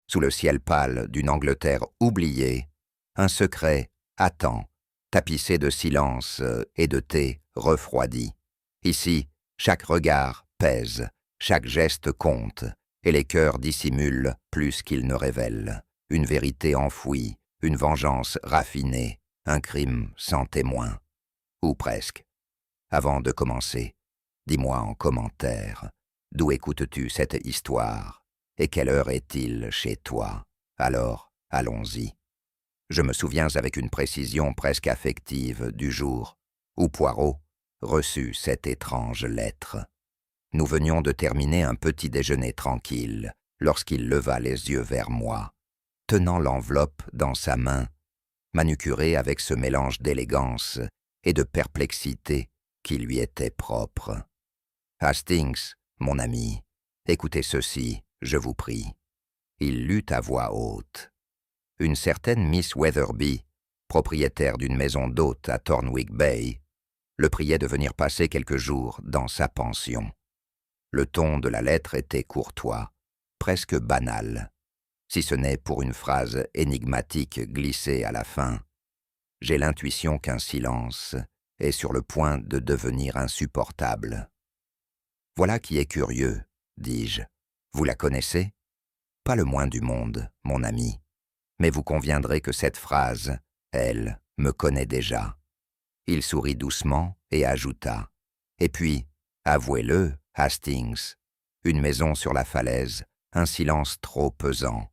Sous le ciel pâle d'une Angleterre oubliée, un secret attend, tapissé de silence et de thé refroidi. Ici, chaque regard pèse, chaque geste compte, et les cœurs dissimulent plus qu'ils ne révèlent. Une vérité enfouie, une vengeance raffinée, un crime sans témoin. Ou presque. Avant de commencer, dis-moi en commentaire, d'où écoutes-tu cette histoire, et quelle heure est-il chez toi? Alors, allons-y. Je me souviens avec une précision presque affective du jour où Poirot reçut cette étrange lettre. Nous venions de terminer un petit déjeuner tranquille lorsqu'il leva les yeux vers moi, tenant l'enveloppe dans sa main, manucurée avec ce mélange d'élégance et de perplexité qui lui était propre. « Hastings, mon ami, écoutez ceci, je vous prie. » Il lut à voix haute. Une certaine Miss Weatherby, propriétaire d'une maison d'hôtes à Thornwick Bay, le priait de venir passer quelques jours dans sa pension. Le ton de la lettre était courtois, presque banal, si ce n'est pour une phrase énigmatique glissée à la fin. J'ai l'intuition qu'un silence est sur le point de devenir insupportable. « Voilà qui est curieux, dis-je. Vous la connaissez? Pas le moins du monde, mon ami. Mais vous conviendrez que cette phrase, elle, me connaît déjà. » Il sourit doucement et ajouta. « Et puis, avouez-le, Hastings, une maison sur la falaise, un silence trop pesant,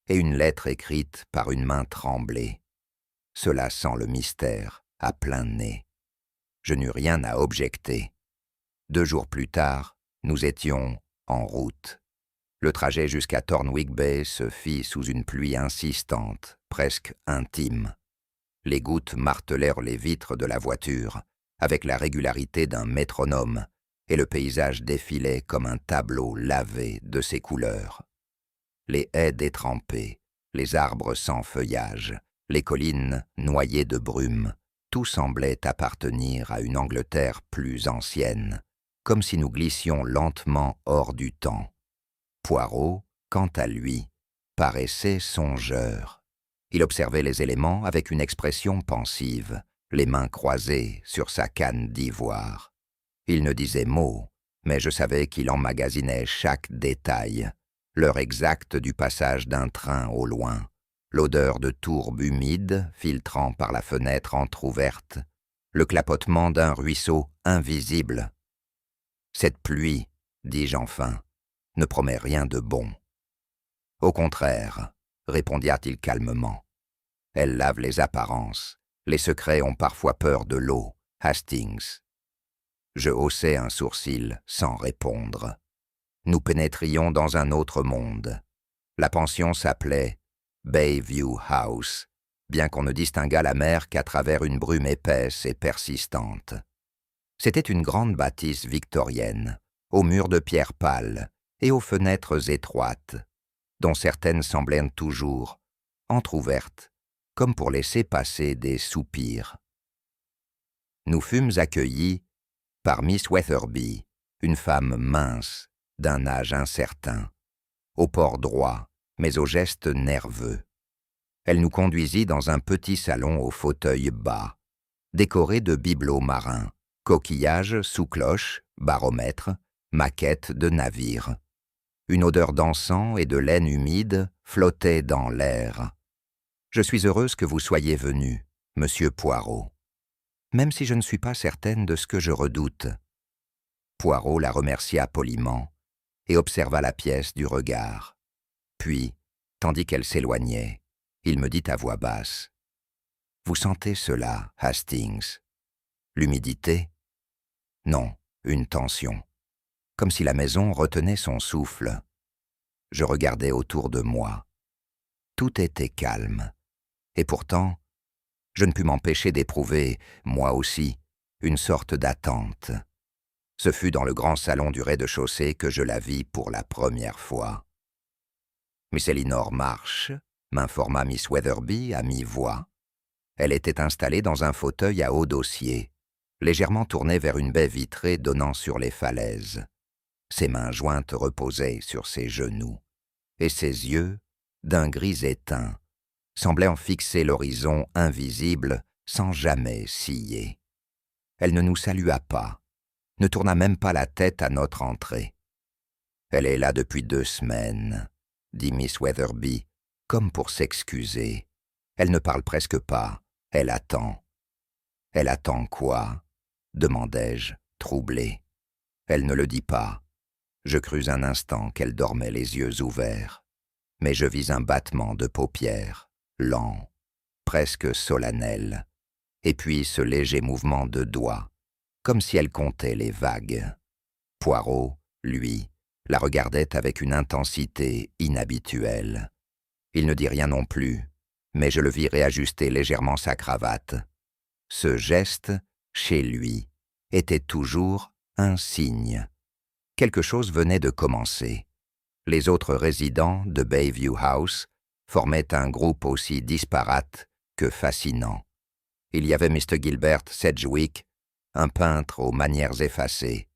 et une lettre écrite par une main tremblée. Cela sent le mystère à plein nez. » Je n'eus rien à objecter. 2 jours plus tard, nous étions en route. Le trajet jusqu'à Thornwick Bay se fit sous une pluie insistante, presque intime. Les gouttes martelèrent les vitres de la voiture, avec la régularité d'un métronome, et le paysage défilait comme un tableau lavé de ses couleurs. Les haies détrempées, les arbres sans feuillage, les collines noyées de brume, tout semblait appartenir à une Angleterre plus ancienne, comme si nous glissions lentement hors du temps. Poirot, quant à lui, paraissait songeur. Il observait les éléments avec une expression pensive, les mains croisées sur sa canne d'ivoire. Il ne disait mot, mais je savais qu'il emmagasinait chaque détail, l'heure exacte du passage d'un train au loin, l'odeur de tourbe humide filtrant par la fenêtre entr'ouverte, le clapotement d'un ruisseau invisible. « Cette pluie, dis-je enfin, ne promet rien de bon. »« Au contraire, répondirent-ils calmement. Elle lave les apparences. Les secrets ont parfois peur de l'eau, Hastings. » Je haussai un sourcil sans répondre. Nous pénétrions dans un autre monde. La pension s'appelait Bayview House, bien qu'on ne distinguât la mer qu'à travers une brume épaisse et persistante. C'était une grande bâtisse victorienne, aux murs de pierre pâle et aux fenêtres étroites, dont certaines semblaient toujours entr'ouvertes, comme pour laisser passer des soupirs. Nous fûmes accueillis par Miss Weatherby, une femme mince, d'un âge incertain, au port droit, mais au geste nerveux. Elle nous conduisit dans un petit salon aux fauteuils bas, décoré de bibelots marins, coquillages sous cloche, baromètres, maquettes de navires. Une odeur d'encens et de laine humide flottait dans l'air. « Je suis heureuse que vous soyez venu, monsieur Poirot, même si je ne suis pas certaine de ce que je redoute. » Poirot la remercia poliment et observa la pièce du regard. Puis, tandis qu'elle s'éloignait, il me dit à voix basse. « Vous sentez cela, Hastings? L'humidité? Non, une tension. Comme si la maison retenait son souffle. » Je regardais autour de moi. Tout était calme. Et pourtant, je ne pus m'empêcher d'éprouver, moi aussi, une sorte d'attente. Ce fut dans le grand salon du rez-de-chaussée que je la vis pour la première fois. « Miss Elinor March » m'informa Miss Weatherby à mi-voix. Elle était installée dans un fauteuil à haut dossier, légèrement tournée vers une baie vitrée donnant sur les falaises. Ses mains jointes reposaient sur ses genoux, et ses yeux, d'un gris éteint, semblait en fixer l'horizon invisible sans jamais scier. Elle ne nous salua pas, ne tourna même pas la tête à notre entrée. « Elle est là depuis 2 semaines, » dit Miss Weatherby, comme pour s'excuser. Elle ne parle presque pas, elle attend. « Elle attend quoi ?» demandai-je, troublé. Elle ne le dit pas. Je crus un instant qu'elle dormait les yeux ouverts, mais je vis un battement de paupières, lent, presque solennel, et puis ce léger mouvement de doigts, comme si elle comptait les vagues. Poirot, lui, la regardait avec une intensité inhabituelle. Il ne dit rien non plus, mais je le vis réajuster légèrement sa cravate. Ce geste, chez lui, était toujours un signe. Quelque chose venait de commencer. Les autres résidents de Bayview House formaient un groupe aussi disparate que fascinant. Il y avait Mr. Gilbert Sedgwick, un peintre aux manières effacées,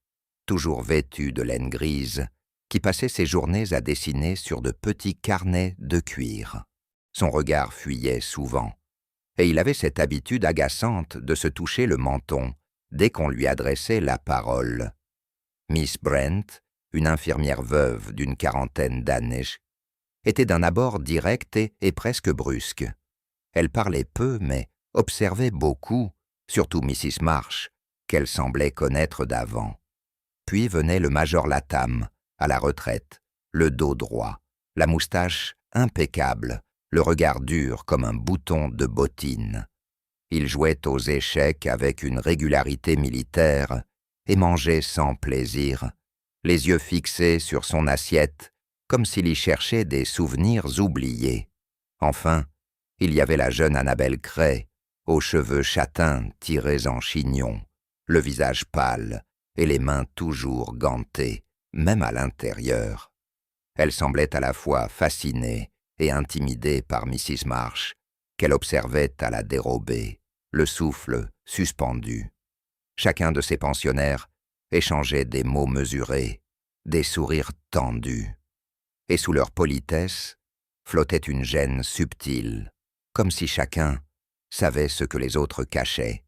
toujours vêtu de laine grise, qui passait ses journées à dessiner sur de petits carnets de cuir. Son regard fuyait souvent, et il avait cette habitude agaçante de se toucher le menton dès qu'on lui adressait la parole. Miss Brent, une infirmière veuve d'une 40aine d'années, était d'un abord direct et presque brusque. Elle parlait peu, mais observait beaucoup, surtout Mrs. Marsh, qu'elle semblait connaître d'avant. Puis venait le major Latham, à la retraite, le dos droit, la moustache impeccable, le regard dur comme un bouton de bottine. Il jouait aux échecs avec une régularité militaire et mangeait sans plaisir, les yeux fixés sur son assiette, comme s'il y cherchait des souvenirs oubliés. Enfin, il y avait la jeune Annabel Cray, aux cheveux châtains tirés en chignon, le visage pâle et les mains toujours gantées, même à l'intérieur. Elle semblait à la fois fascinée et intimidée par Mrs. Marsh, qu'elle observait à la dérobée, le souffle suspendu. Chacun de ces pensionnaires échangeait des mots mesurés, des sourires tendus. Et sous leur politesse flottait une gêne subtile, comme si chacun savait ce que les autres cachaient,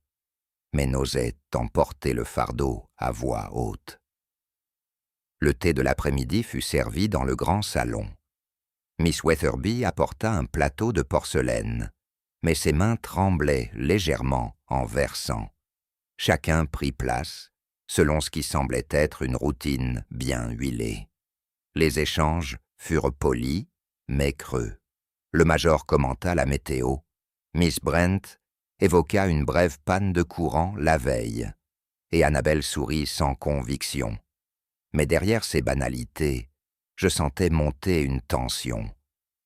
mais n'osait en porter le fardeau à voix haute. Le thé de l'après-midi fut servi dans le grand salon. Miss Weatherby apporta un plateau de porcelaine, mais ses mains tremblaient légèrement en versant. Chacun prit place, selon ce qui semblait être une routine bien huilée. Les échanges furent polis, mais creux. Le major commenta la météo. Miss Brent évoqua une brève panne de courant la veille, et Annabel sourit sans conviction. Mais derrière ces banalités, je sentais monter une tension,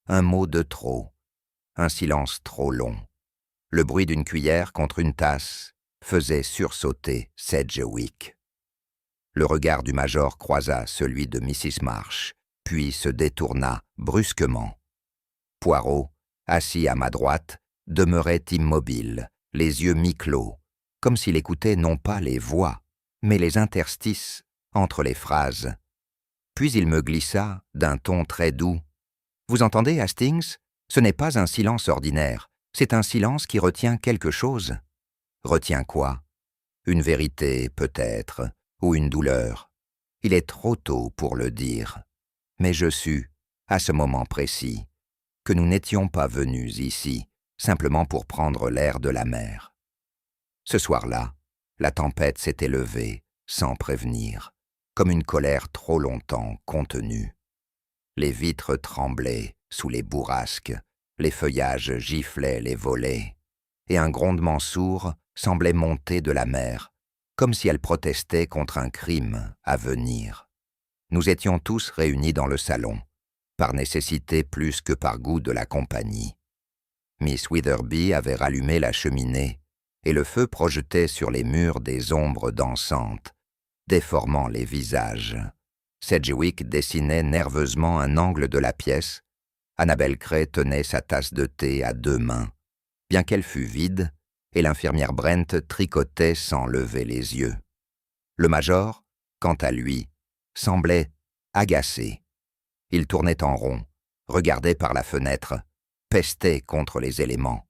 un mot de trop, un silence trop long. Le bruit d'une cuillère contre une tasse faisait sursauter Sedgwick. Le regard du major croisa celui de Mrs. Marsh, puis se détourna brusquement. Poirot, assis à ma droite, demeurait immobile, les yeux mi-clos, comme s'il écoutait non pas les voix, mais les interstices entre les phrases. Puis il me glissa, d'un ton très doux. « Vous entendez, Hastings? Ce n'est pas un silence ordinaire, c'est un silence qui retient quelque chose. » « Retient quoi? Une vérité, peut-être, ou une douleur. Il est trop tôt pour le dire. Mais je sus, à ce moment précis, que nous n'étions pas venus ici simplement pour prendre l'air de la mer. Ce soir-là, la tempête s'était levée, sans prévenir, comme une colère trop longtemps contenue. Les vitres tremblaient sous les bourrasques, les feuillages giflaient les volets, et un grondement sourd semblait monter de la mer, comme si elle protestait contre un crime à venir. Nous étions tous réunis dans le salon, par nécessité plus que par goût de la compagnie. Miss Weatherby avait rallumé la cheminée, et le feu projetait sur les murs des ombres dansantes, déformant les visages. Sedgwick dessinait nerveusement un angle de la pièce. Annabel Cray tenait sa tasse de thé à 2 mains, bien qu'elle fût vide, et l'infirmière Brent tricotait sans lever les yeux. Le major, quant à lui, semblait agacé. Il tournait en rond, regardait par la fenêtre, pestait contre les éléments.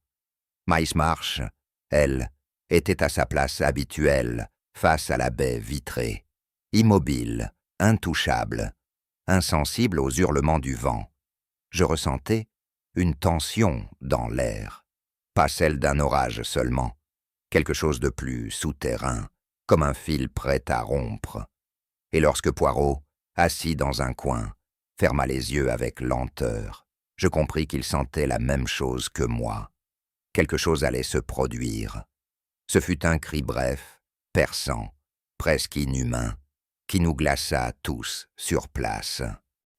Miss Marsh, elle, était à sa place habituelle, face à la baie vitrée, immobile, intouchable, insensible aux hurlements du vent. Je ressentais une tension dans l'air, pas celle d'un orage seulement, quelque chose de plus souterrain, comme un fil prêt à rompre. Et lorsque Poirot, assis dans un coin, ferma les yeux avec lenteur, je compris qu'il sentait la même chose que moi. Quelque chose allait se produire. Ce fut un cri bref, perçant, presque inhumain, qui nous glaça tous sur place.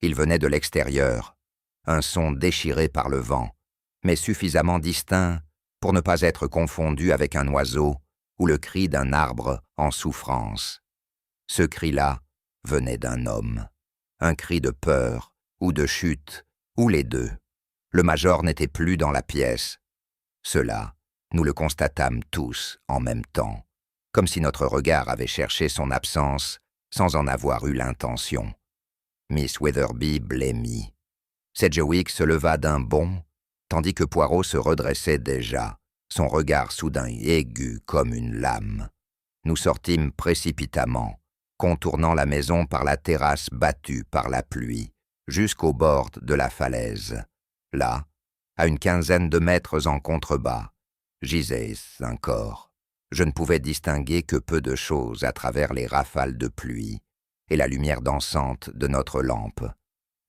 Il venait de l'extérieur, un son déchiré par le vent, mais suffisamment distinct pour ne pas être confondu avec un oiseau ou le cri d'un arbre en souffrance. Ce cri-là venait d'un homme, un cri de peur ou de chute, ou les deux. Le major n'était plus dans la pièce. Cela, nous le constatâmes tous en même temps, comme si notre regard avait cherché son absence sans en avoir eu l'intention. Miss Weatherby blêmit. Sedgewick se leva d'un bond, tandis que Poirot se redressait déjà, son regard soudain aigu comme une lame. Nous sortîmes précipitamment, contournant la maison par la terrasse battue par la pluie, jusqu'au bord de la falaise. Là, à une quinzaine de mètres en contrebas, gisait un corps. Je ne pouvais distinguer que peu de choses à travers les rafales de pluie et la lumière dansante de notre lampe.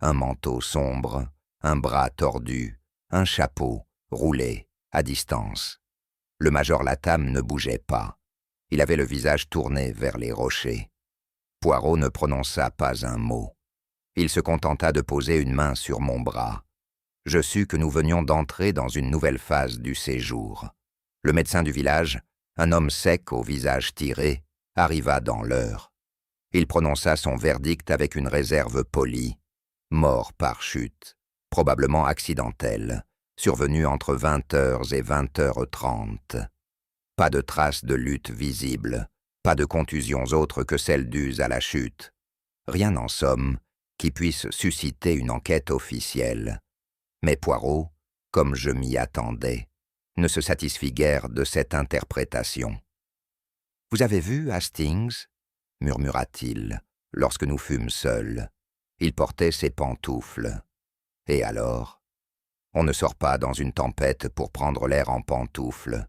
Un manteau sombre, un bras tordu, un chapeau roulé à distance. Le major Latham ne bougeait pas. Il avait le visage tourné vers les rochers. Poirot ne prononça pas un mot. Il se contenta de poser une main sur mon bras. Je sus que nous venions d'entrer dans une nouvelle phase du séjour. Le médecin du village, un homme sec au visage tiré, arriva dans l'heure. Il prononça son verdict avec une réserve polie. Mort par chute, probablement accidentelle, survenue entre 20h et 20h30. Pas de traces de lutte visible, pas de contusions autres que celles dues à la chute. Rien en somme qui puisse susciter une enquête officielle. Mais Poirot, comme je m'y attendais, ne se satisfit guère de cette interprétation. « Vous avez vu Hastings » murmura-t-il, lorsque nous fûmes seuls. Il portait ses pantoufles. Et alors? On ne sort pas dans une tempête pour prendre l'air en pantoufles.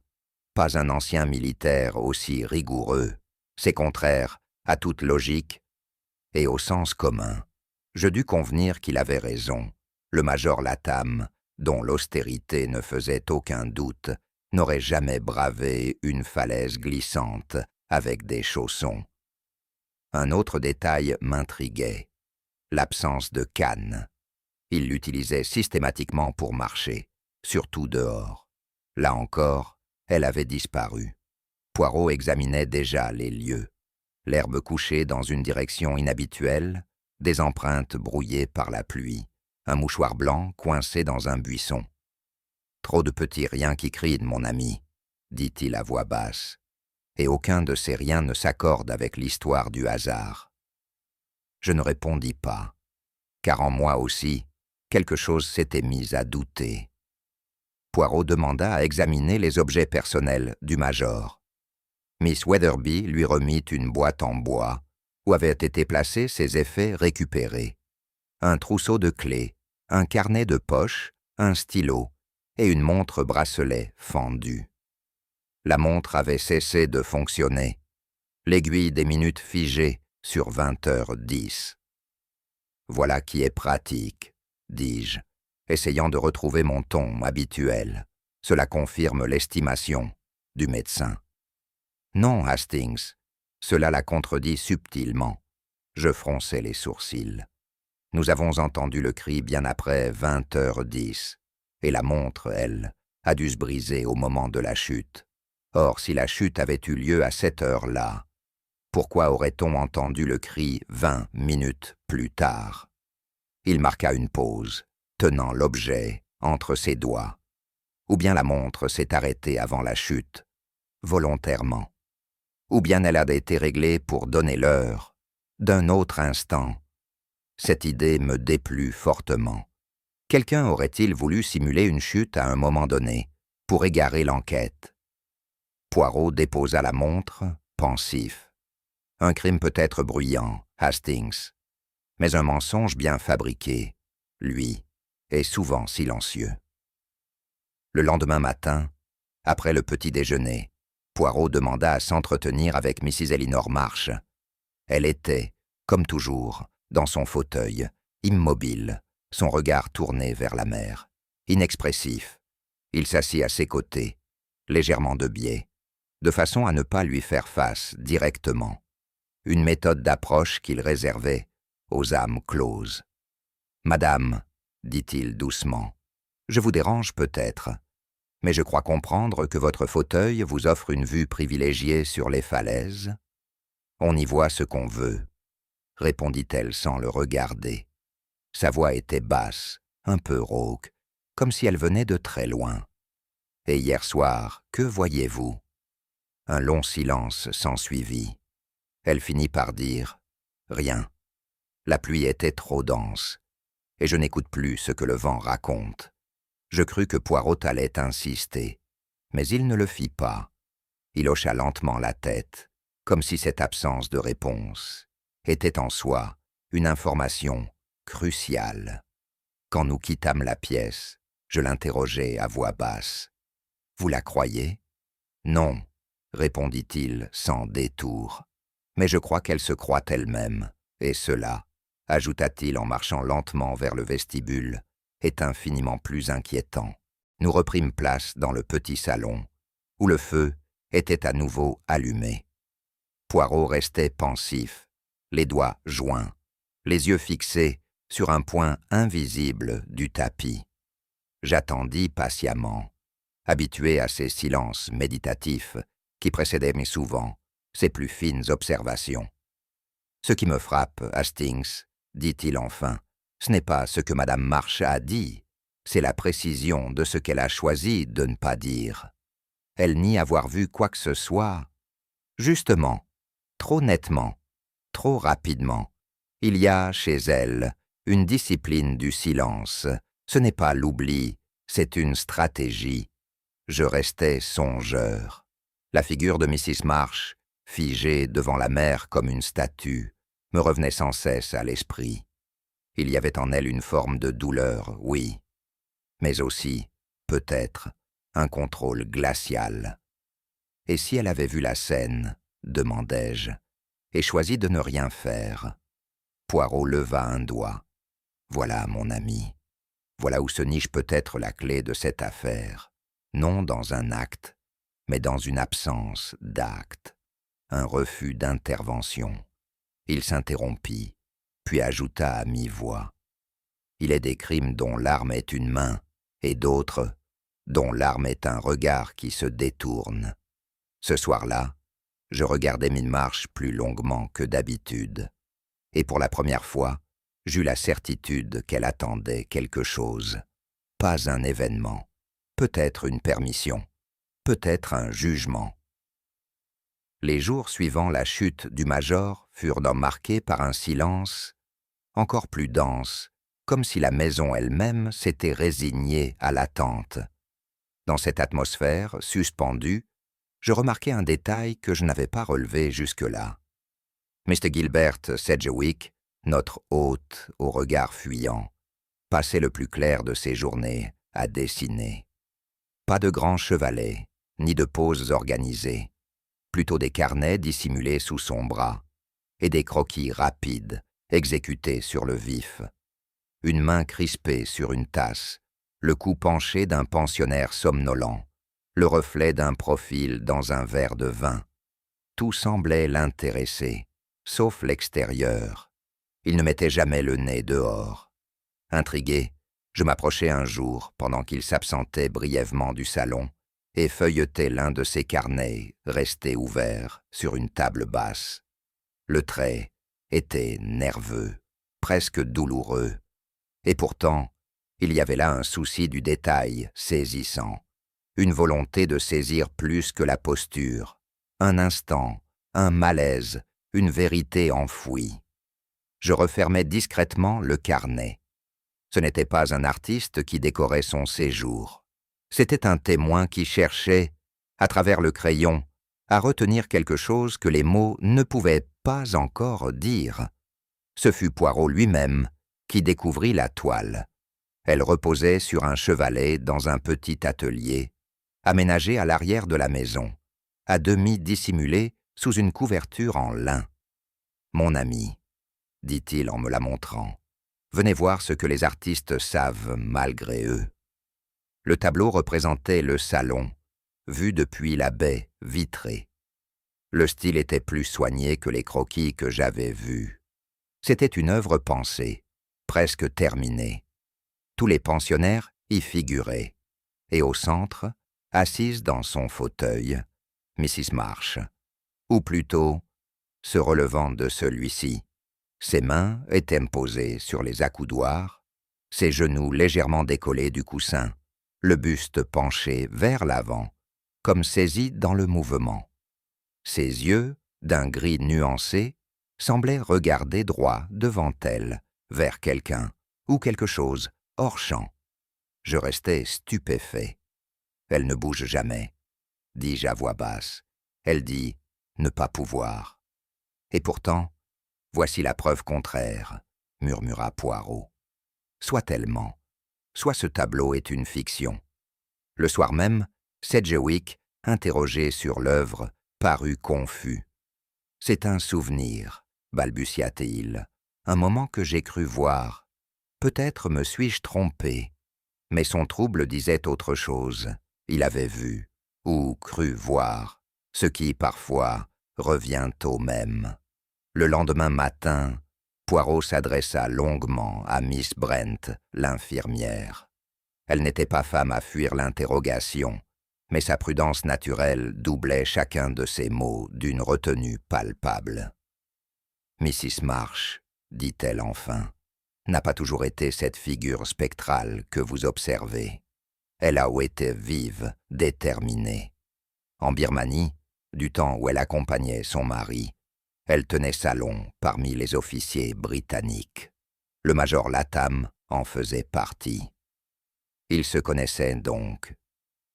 Pas un ancien militaire aussi rigoureux. C'est contraire à toute logique et au sens commun. Je dus convenir qu'il avait raison. Le major Latham, dont l'austérité ne faisait aucun doute, n'aurait jamais bravé une falaise glissante avec des chaussons. Un autre détail m'intriguait, l'absence de canne. Il l'utilisait systématiquement pour marcher, surtout dehors. Là encore, elle avait disparu. Poirot examinait déjà les lieux. L'herbe couchée dans une direction inhabituelle, des empreintes brouillées par la pluie, un mouchoir blanc coincé dans un buisson. « Trop de petits riens qui crient, mon ami, » dit-il à voix basse, et aucun de ces riens ne s'accorde avec l'histoire du hasard. Je ne répondis pas, car en moi aussi, quelque chose s'était mis à douter. Poirot demanda à examiner les objets personnels du major. Miss Weatherby lui remit une boîte en bois où avaient été placés ses effets récupérés. Un trousseau de clés, un carnet de poche, un stylo et une montre bracelet fendue. La montre avait cessé de fonctionner, l'aiguille des minutes figée sur 20h10. « Voilà qui est pratique, » dis-je, essayant de retrouver mon ton habituel. Cela confirme l'estimation du médecin. « Non, Hastings, » cela la contredit subtilement. Je fronçai les sourcils. Nous avons entendu le cri bien après 20h10, et la montre, elle, a dû se briser au moment de la chute. Or, si la chute avait eu lieu à cette heure-là, pourquoi aurait-on entendu le cri 20 minutes plus tard? Il marqua une pause, tenant l'objet entre ses doigts. Ou bien la montre s'est arrêtée avant la chute, volontairement. Ou bien elle a été réglée pour donner l'heure, d'un autre instant. Cette idée me déplut fortement, Quelqu'un aurait-il voulu simuler une chute à un moment donné, pour égarer l'enquête? Poirot déposa la montre, pensif. Un crime peut-être bruyant, Hastings, mais un mensonge bien fabriqué, lui, est souvent silencieux. Le lendemain matin, après le petit déjeuner, Poirot demanda à s'entretenir avec Mrs. Elinor Marsh. Elle était, comme toujours, dans son fauteuil, immobile, son regard tourné vers la mer. Inexpressif, il s'assit à ses côtés, légèrement de biais, de façon à ne pas lui faire face directement. Une méthode d'approche qu'il réservait aux âmes closes. « Madame, dit-il doucement, je vous dérange peut-être, mais je crois comprendre que votre fauteuil vous offre une vue privilégiée sur les falaises. On y voit ce qu'on veut, répondit-elle sans le regarder. Sa voix était basse, un peu rauque, comme si elle venait de très loin. Et hier soir, que voyez-vous? Un long silence s'ensuivit. Elle finit par dire « Rien. La pluie était trop dense, et je n'écoute plus ce que le vent raconte. » Je crus que Poirot allait insister, mais il ne le fit pas. Il hocha lentement la tête, comme si cette absence de réponse était en soi une information cruciale. Quand nous quittâmes la pièce, je l'interrogeai à voix basse. « Vous la croyez? » « Non, répondit-il sans détour. Mais je crois qu'elle se croit elle-même, et cela, ajouta-t-il en marchant lentement vers le vestibule, est infiniment plus inquiétant. Nous reprîmes place dans le petit salon, où le feu était à nouveau allumé. Poirot restait pensif, les doigts joints, les yeux fixés sur un point invisible du tapis. J'attendis patiemment, habitué à ces silences méditatifs qui précédaient mais souvent ses plus fines observations. « Ce qui me frappe, Hastings, dit-il enfin, ce n'est pas ce que Madame Marsh a dit, c'est la précision de ce qu'elle a choisi de ne pas dire. Elle nie avoir vu quoi que ce soit. Justement, trop nettement, trop rapidement. Il y a chez elle une discipline du silence. Ce n'est pas l'oubli, c'est une stratégie. » Je restais songeur. La figure de Mrs. Marsh, figée devant la mer comme une statue, me revenait sans cesse à l'esprit. Il y avait en elle une forme de douleur, oui, mais aussi, peut-être, un contrôle glacial. Et si elle avait vu la scène, demandai-je, et choisi de ne rien faire? Poirot leva un doigt. Voilà, mon ami, voilà où se niche peut-être la clé de cette affaire. Non dans un acte, mais dans une absence d'acte, un refus d'intervention. Il s'interrompit, puis ajouta à mi-voix. Il est des crimes dont l'arme est une main, et d'autres dont l'arme est un regard qui se détourne. Ce soir-là, je regardai Miss Marsh plus longuement que d'habitude, et pour la première fois, j'eus la certitude qu'elle attendait quelque chose, pas un événement. Peut-être une permission, peut-être un jugement. Les jours suivant la chute du major furent marqués par un silence encore plus dense, comme si la maison elle-même s'était résignée à l'attente. Dans cette atmosphère suspendue, je remarquai un détail que je n'avais pas relevé jusque-là. Mr. Gilbert Sedgewick, notre hôte au regard fuyant, passait le plus clair de ses journées à dessiner. Pas de grands chevalets, ni de poses organisées, plutôt des carnets dissimulés sous son bras, et des croquis rapides, exécutés sur le vif. Une main crispée sur une tasse, le cou penché d'un pensionnaire somnolent, le reflet d'un profil dans un verre de vin. Tout semblait l'intéresser, sauf l'extérieur. Il ne mettait jamais le nez dehors. Intrigué, je m'approchai un jour, pendant qu'il s'absentait brièvement du salon, et feuilletai l'un de ses carnets restés ouverts sur une table basse. Le trait était nerveux, presque douloureux, et pourtant, il y avait là un souci du détail saisissant, une volonté de saisir plus que la posture, un instant, un malaise, une vérité enfouie. Je refermai discrètement le carnet. Ce n'était pas un artiste qui décorait son séjour. C'était un témoin qui cherchait, à travers le crayon, à retenir quelque chose que les mots ne pouvaient pas encore dire. Ce fut Poirot lui-même qui découvrit la toile. Elle reposait sur un chevalet dans un petit atelier, aménagé à l'arrière de la maison, à demi dissimulé sous une couverture en lin. « Mon ami, » dit-il en me la montrant, « venez voir ce que les artistes savent malgré eux. » Le tableau représentait le salon, vu depuis la baie vitrée. Le style était plus soigné que les croquis que j'avais vus. C'était une œuvre pensée, presque terminée. Tous les pensionnaires y figuraient, et au centre, assise dans son fauteuil, Mrs. Marsh, ou plutôt, se relevant de celui-ci. Ses mains étaient posées sur les accoudoirs, ses genoux légèrement décollés du coussin, le buste penché vers l'avant, comme saisi dans le mouvement. Ses yeux, d'un gris nuancé, semblaient regarder droit devant elle, vers quelqu'un ou quelque chose hors champ. Je restais stupéfait. « Elle ne bouge jamais, » dis-je à voix basse. Elle dit « ne pas pouvoir ». Et pourtant, voici la preuve contraire, murmura Poirot. Soit elle ment, soit ce tableau est une fiction. Le soir même, Sedgewick, interrogé sur l'œuvre, parut confus. « C'est un souvenir, balbutia-t-il, un moment que j'ai cru voir. Peut-être me suis-je trompé. » Mais son trouble disait autre chose. Il avait vu, ou cru voir, ce qui, parfois, revient au même. Le lendemain matin, Poirot s'adressa longuement à Miss Brent, l'infirmière. Elle n'était pas femme à fuir l'interrogation, mais sa prudence naturelle doublait chacun de ses mots d'une retenue palpable. « Mrs. Marsh, dit-elle enfin, n'a pas toujours été cette figure spectrale que vous observez. Elle a été vive, déterminée. En Birmanie, du temps où elle accompagnait son mari, elle tenait salon parmi les officiers britanniques. Le major Latham en faisait partie. Ils se connaissaient donc.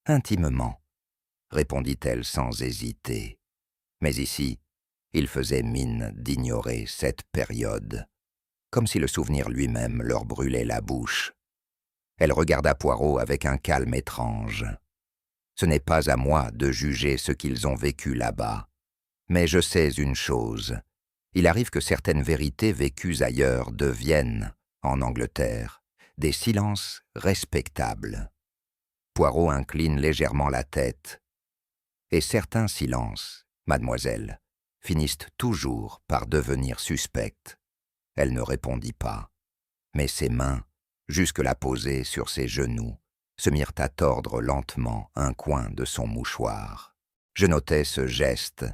Intimement, répondit-elle sans hésiter. Mais ici, il faisait mine d'ignorer cette période, comme si le souvenir lui-même leur brûlait la bouche. Elle regarda Poirot avec un calme étrange. Ce n'est pas à moi de juger ce qu'ils ont vécu là-bas, mais je sais une chose. Il arrive que certaines vérités vécues ailleurs deviennent, en Angleterre, des silences respectables. Poirot incline légèrement la tête. Et certains silences, mademoiselle, finissent toujours par devenir suspects. Elle ne répondit pas, mais ses mains, jusque-là posées sur ses genoux, se mirent à tordre lentement un coin de son mouchoir. Je notais ce geste.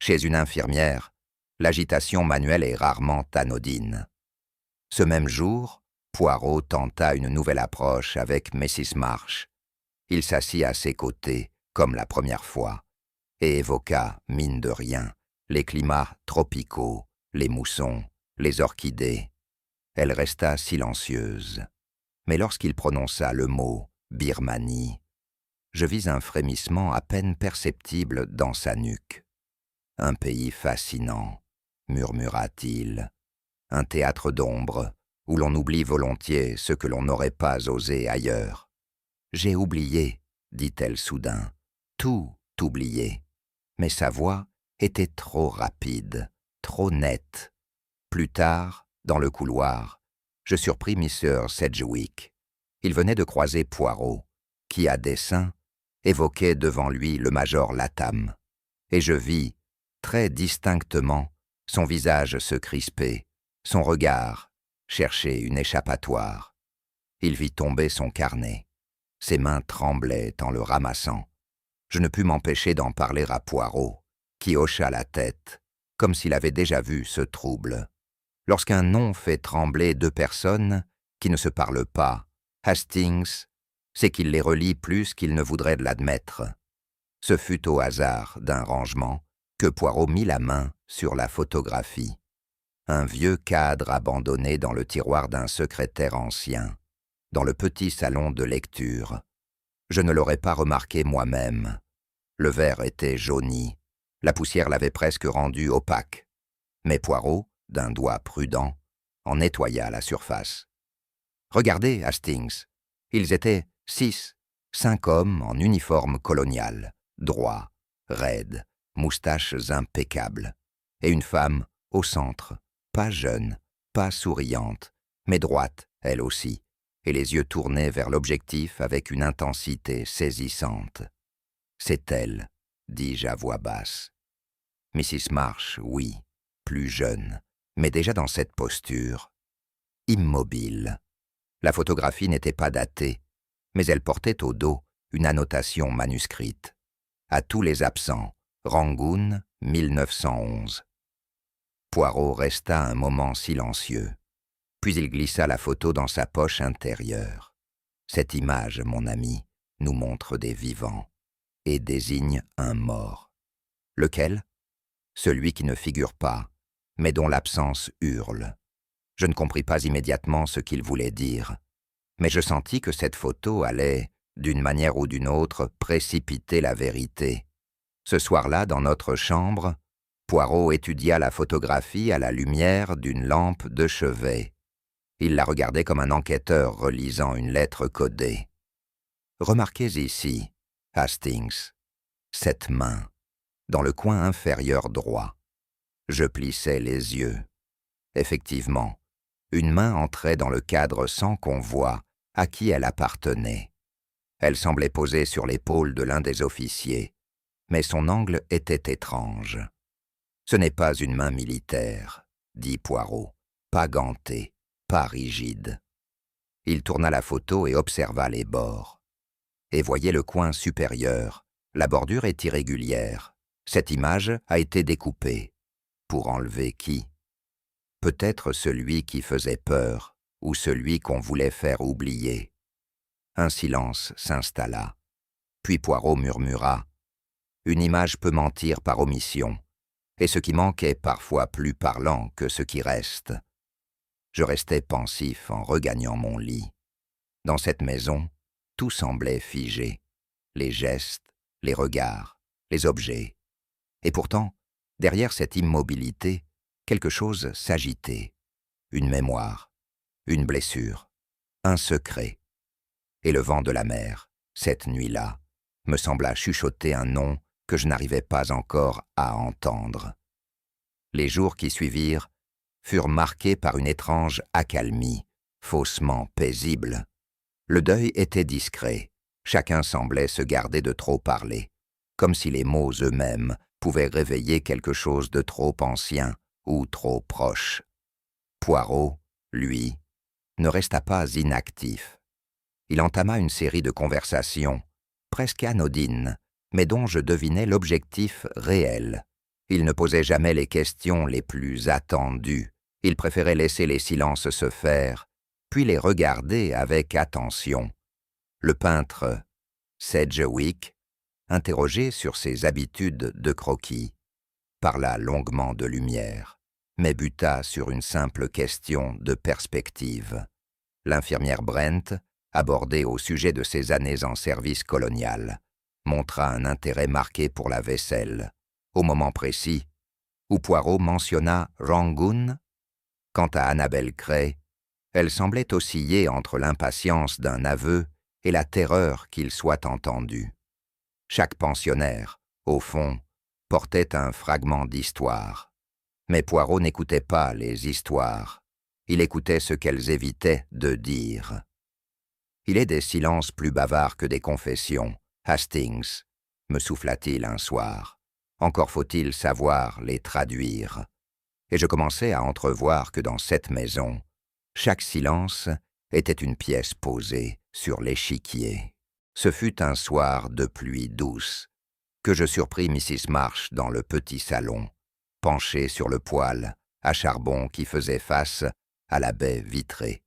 Chez une infirmière, l'agitation manuelle est rarement anodine. Ce même jour, Poirot tenta une nouvelle approche avec Mrs. Marsh. Il s'assit à ses côtés, comme la première fois, et évoqua, mine de rien, les climats tropicaux, les moussons, les orchidées. Elle resta silencieuse. Mais lorsqu'il prononça le mot « Birmanie », je vis un frémissement à peine perceptible dans sa nuque. « Un pays fascinant », murmura-t-il. « Un théâtre d'ombre, où l'on oublie volontiers ce que l'on n'aurait pas osé ailleurs. »« J'ai oublié, » dit-elle soudain, « tout oublié. » Mais sa voix était trop rapide, trop nette. Plus tard, dans le couloir, je surpris Mr. Sedgewick. Il venait de croiser Poirot, qui, à dessein, évoquait devant lui le major Latham. Et je vis, très distinctement, son visage se crisper, son regard chercher une échappatoire. Il vit tomber son carnet. Ses mains tremblaient en le ramassant. Je ne pus m'empêcher d'en parler à Poirot, qui hocha la tête, comme s'il avait déjà vu ce trouble. Lorsqu'un nom fait trembler deux personnes qui ne se parlent pas, Hastings, c'est qu'il les relie plus qu'il ne voudrait l'admettre. Ce fut au hasard d'un rangement que Poirot mit la main sur la photographie. un vieux cadre abandonné dans le tiroir d'un secrétaire ancien, dans le petit salon de lecture. Je ne l'aurais pas remarqué moi-même. Le verre était jauni, la poussière l'avait presque rendu opaque. Mais Poirot, d'un doigt prudent, en nettoya la surface. « Regardez, Hastings, ils étaient 6, 5 hommes en uniforme colonial, droits, raides, moustaches impeccables, et une femme au centre, pas jeune, pas souriante, mais droite, elle aussi, et les yeux tournés vers l'objectif avec une intensité saisissante. « C'est elle, dis-je à voix basse. Mrs. Marsh, oui, plus jeune, mais déjà dans cette posture, immobile. La photographie n'était pas datée, mais elle portait au dos une annotation manuscrite. À tous les absents, Rangoon, 1911. Poirot resta un moment silencieux, puis il glissa la photo dans sa poche intérieure. Cette image, mon ami, nous montre des vivants et désigne un mort. Lequel ? Celui qui ne figure pas, mais dont l'absence hurle. Je ne compris pas immédiatement ce qu'il voulait dire, mais je sentis que cette photo allait, d'une manière ou d'une autre, précipiter la vérité. Ce soir-là, dans notre chambre, Poirot étudia la photographie à la lumière d'une lampe de chevet. Il la regardait comme un enquêteur relisant une lettre codée. Remarquez ici, Hastings, cette main, dans le coin inférieur droit. Je plissai les yeux. Effectivement, une main entrait dans le cadre sans qu'on voie à qui elle appartenait. Elle semblait posée sur l'épaule de l'un des officiers, mais son angle était étrange. « Ce n'est pas une main militaire, » dit Poirot, « pas gantée, pas rigide. » Il tourna la photo et observa les bords. Et voyez le coin supérieur, la bordure est irrégulière. Cette image a été découpée. Pour enlever qui ? Peut-être celui qui faisait peur, ou celui qu'on voulait faire oublier. Un silence s'installa. Puis Poirot murmura « Une image peut mentir par omission, et ce qui manque est parfois plus parlant que ce qui reste. » Je restai pensif en regagnant mon lit. Dans cette maison, tout semblait figé. Les gestes, les regards, les objets. Et pourtant, derrière cette immobilité, quelque chose s'agitait. Une mémoire, une blessure, un secret. Et le vent de la mer, cette nuit-là, me sembla chuchoter un nom que je n'arrivais pas encore à entendre. Les jours qui suivirent furent marqués par une étrange accalmie, faussement paisible. Le deuil était discret, chacun semblait se garder de trop parler, comme si les mots eux-mêmes pouvaient réveiller quelque chose de trop ancien ou trop proche. Poirot, lui, ne resta pas inactif. Il entama une série de conversations, presque anodines, mais dont je devinais l'objectif réel. Il ne posait jamais les questions les plus attendues. Il préférait laisser les silences se faire, puis les regarder avec attention. Le peintre Sedgwick, interrogé sur ses habitudes de croquis, parla longuement de lumière, mais buta sur une simple question de perspective. L'infirmière Brent, abordée au sujet de ses années en service colonial, montra un intérêt marqué pour la vaisselle, au moment précis où Poirot mentionna Rangoon. Quant à Annabel Cray, elle semblait osciller entre l'impatience d'un aveu et la terreur qu'il soit entendu. Chaque pensionnaire, au fond, portait un fragment d'histoire. Mais Poirot n'écoutait pas les histoires. Il écoutait ce qu'elles évitaient de dire. « Il est des silences plus bavards que des confessions, Hastings, » me souffla-t-il un soir. « Encore faut-il savoir les traduire. » Et je commençais à entrevoir que dans cette maison, chaque silence était une pièce posée sur l'échiquier. Ce fut un soir de pluie douce que je surpris Mrs. Marsh dans le petit salon, penchée sur le poêle à charbon qui faisait face à la baie vitrée.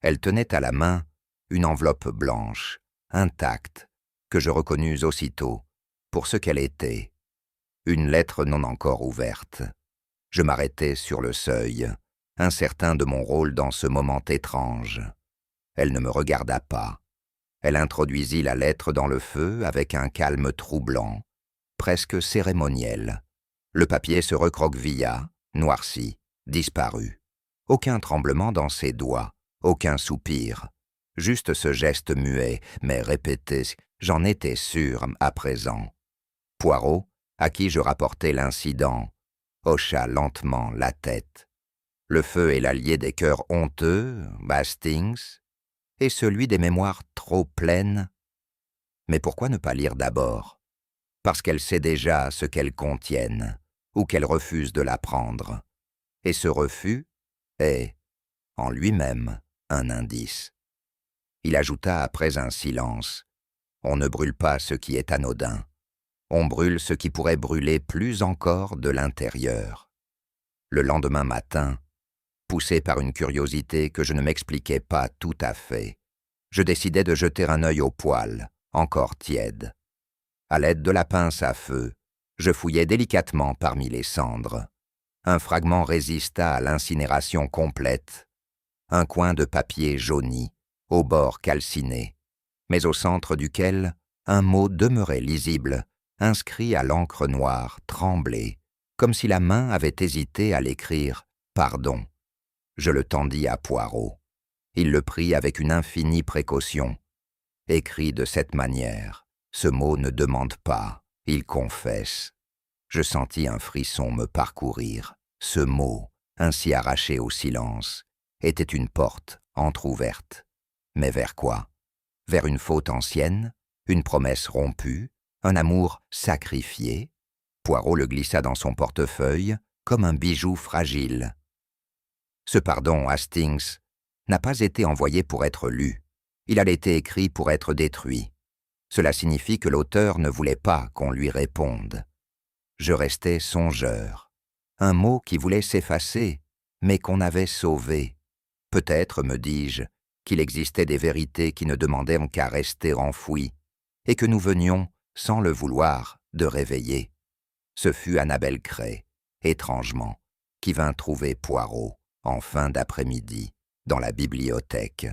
Elle tenait à la main une enveloppe blanche, intacte, que je reconnus aussitôt pour ce qu'elle était, une lettre non encore ouverte. Je m'arrêtai sur le seuil, incertain de mon rôle dans ce moment étrange. Elle ne me regarda pas. Elle introduisit la lettre dans le feu avec un calme troublant, presque cérémoniel. Le papier se recroquevilla, noirci, disparut. Aucun tremblement dans ses doigts, aucun soupir. Juste ce geste muet, mais répété, j'en étais sûr à présent. Poirot, à qui je rapportais l'incident, hocha lentement la tête. Le feu est l'allié des cœurs honteux, Hastings, et celui des mémoires trop pleines. Mais pourquoi ne pas lire d'abord? Parce qu'elle sait déjà ce qu'elles contiennent, ou qu'elle refuse de l'apprendre. Et ce refus est, en lui-même, un indice. Il ajouta après un silence. On ne brûle pas ce qui est anodin. On brûle ce qui pourrait brûler plus encore de l'intérieur. Le lendemain matin, poussé par une curiosité que je ne m'expliquais pas tout à fait, je décidai de jeter un œil au poêle, encore tiède. À l'aide de la pince à feu, je fouillai délicatement parmi les cendres. Un fragment résista à l'incinération complète. Un coin de papier jauni, au bord calciné, mais au centre duquel un mot demeurait lisible, inscrit à l'encre noire, tremblé, comme si la main avait hésité à l'écrire « Pardon ». Je le tendis à Poirot. Il le prit avec une infinie précaution. Écrit de cette manière, ce mot ne demande pas, il confesse. Je sentis un frisson me parcourir. Ce mot, ainsi arraché au silence, était une porte entr'ouverte. Mais vers quoi? Vers une faute ancienne, une promesse rompue, un amour sacrifié? Poirot le glissa dans son portefeuille comme un bijou fragile. Ce pardon, Hastings, n'a pas été envoyé pour être lu. Il a été écrit pour être détruit. Cela signifie que l'auteur ne voulait pas qu'on lui réponde. Je restais songeur. Un mot qui voulait s'effacer, mais qu'on avait sauvé. Peut-être, me dis-je, qu'il existait des vérités qui ne demandaient qu'à rester enfouies, et que nous venions, sans le vouloir, de réveiller. Ce fut Annabel Cray, étrangement, qui vint trouver Poirot, en fin d'après-midi, dans la bibliothèque.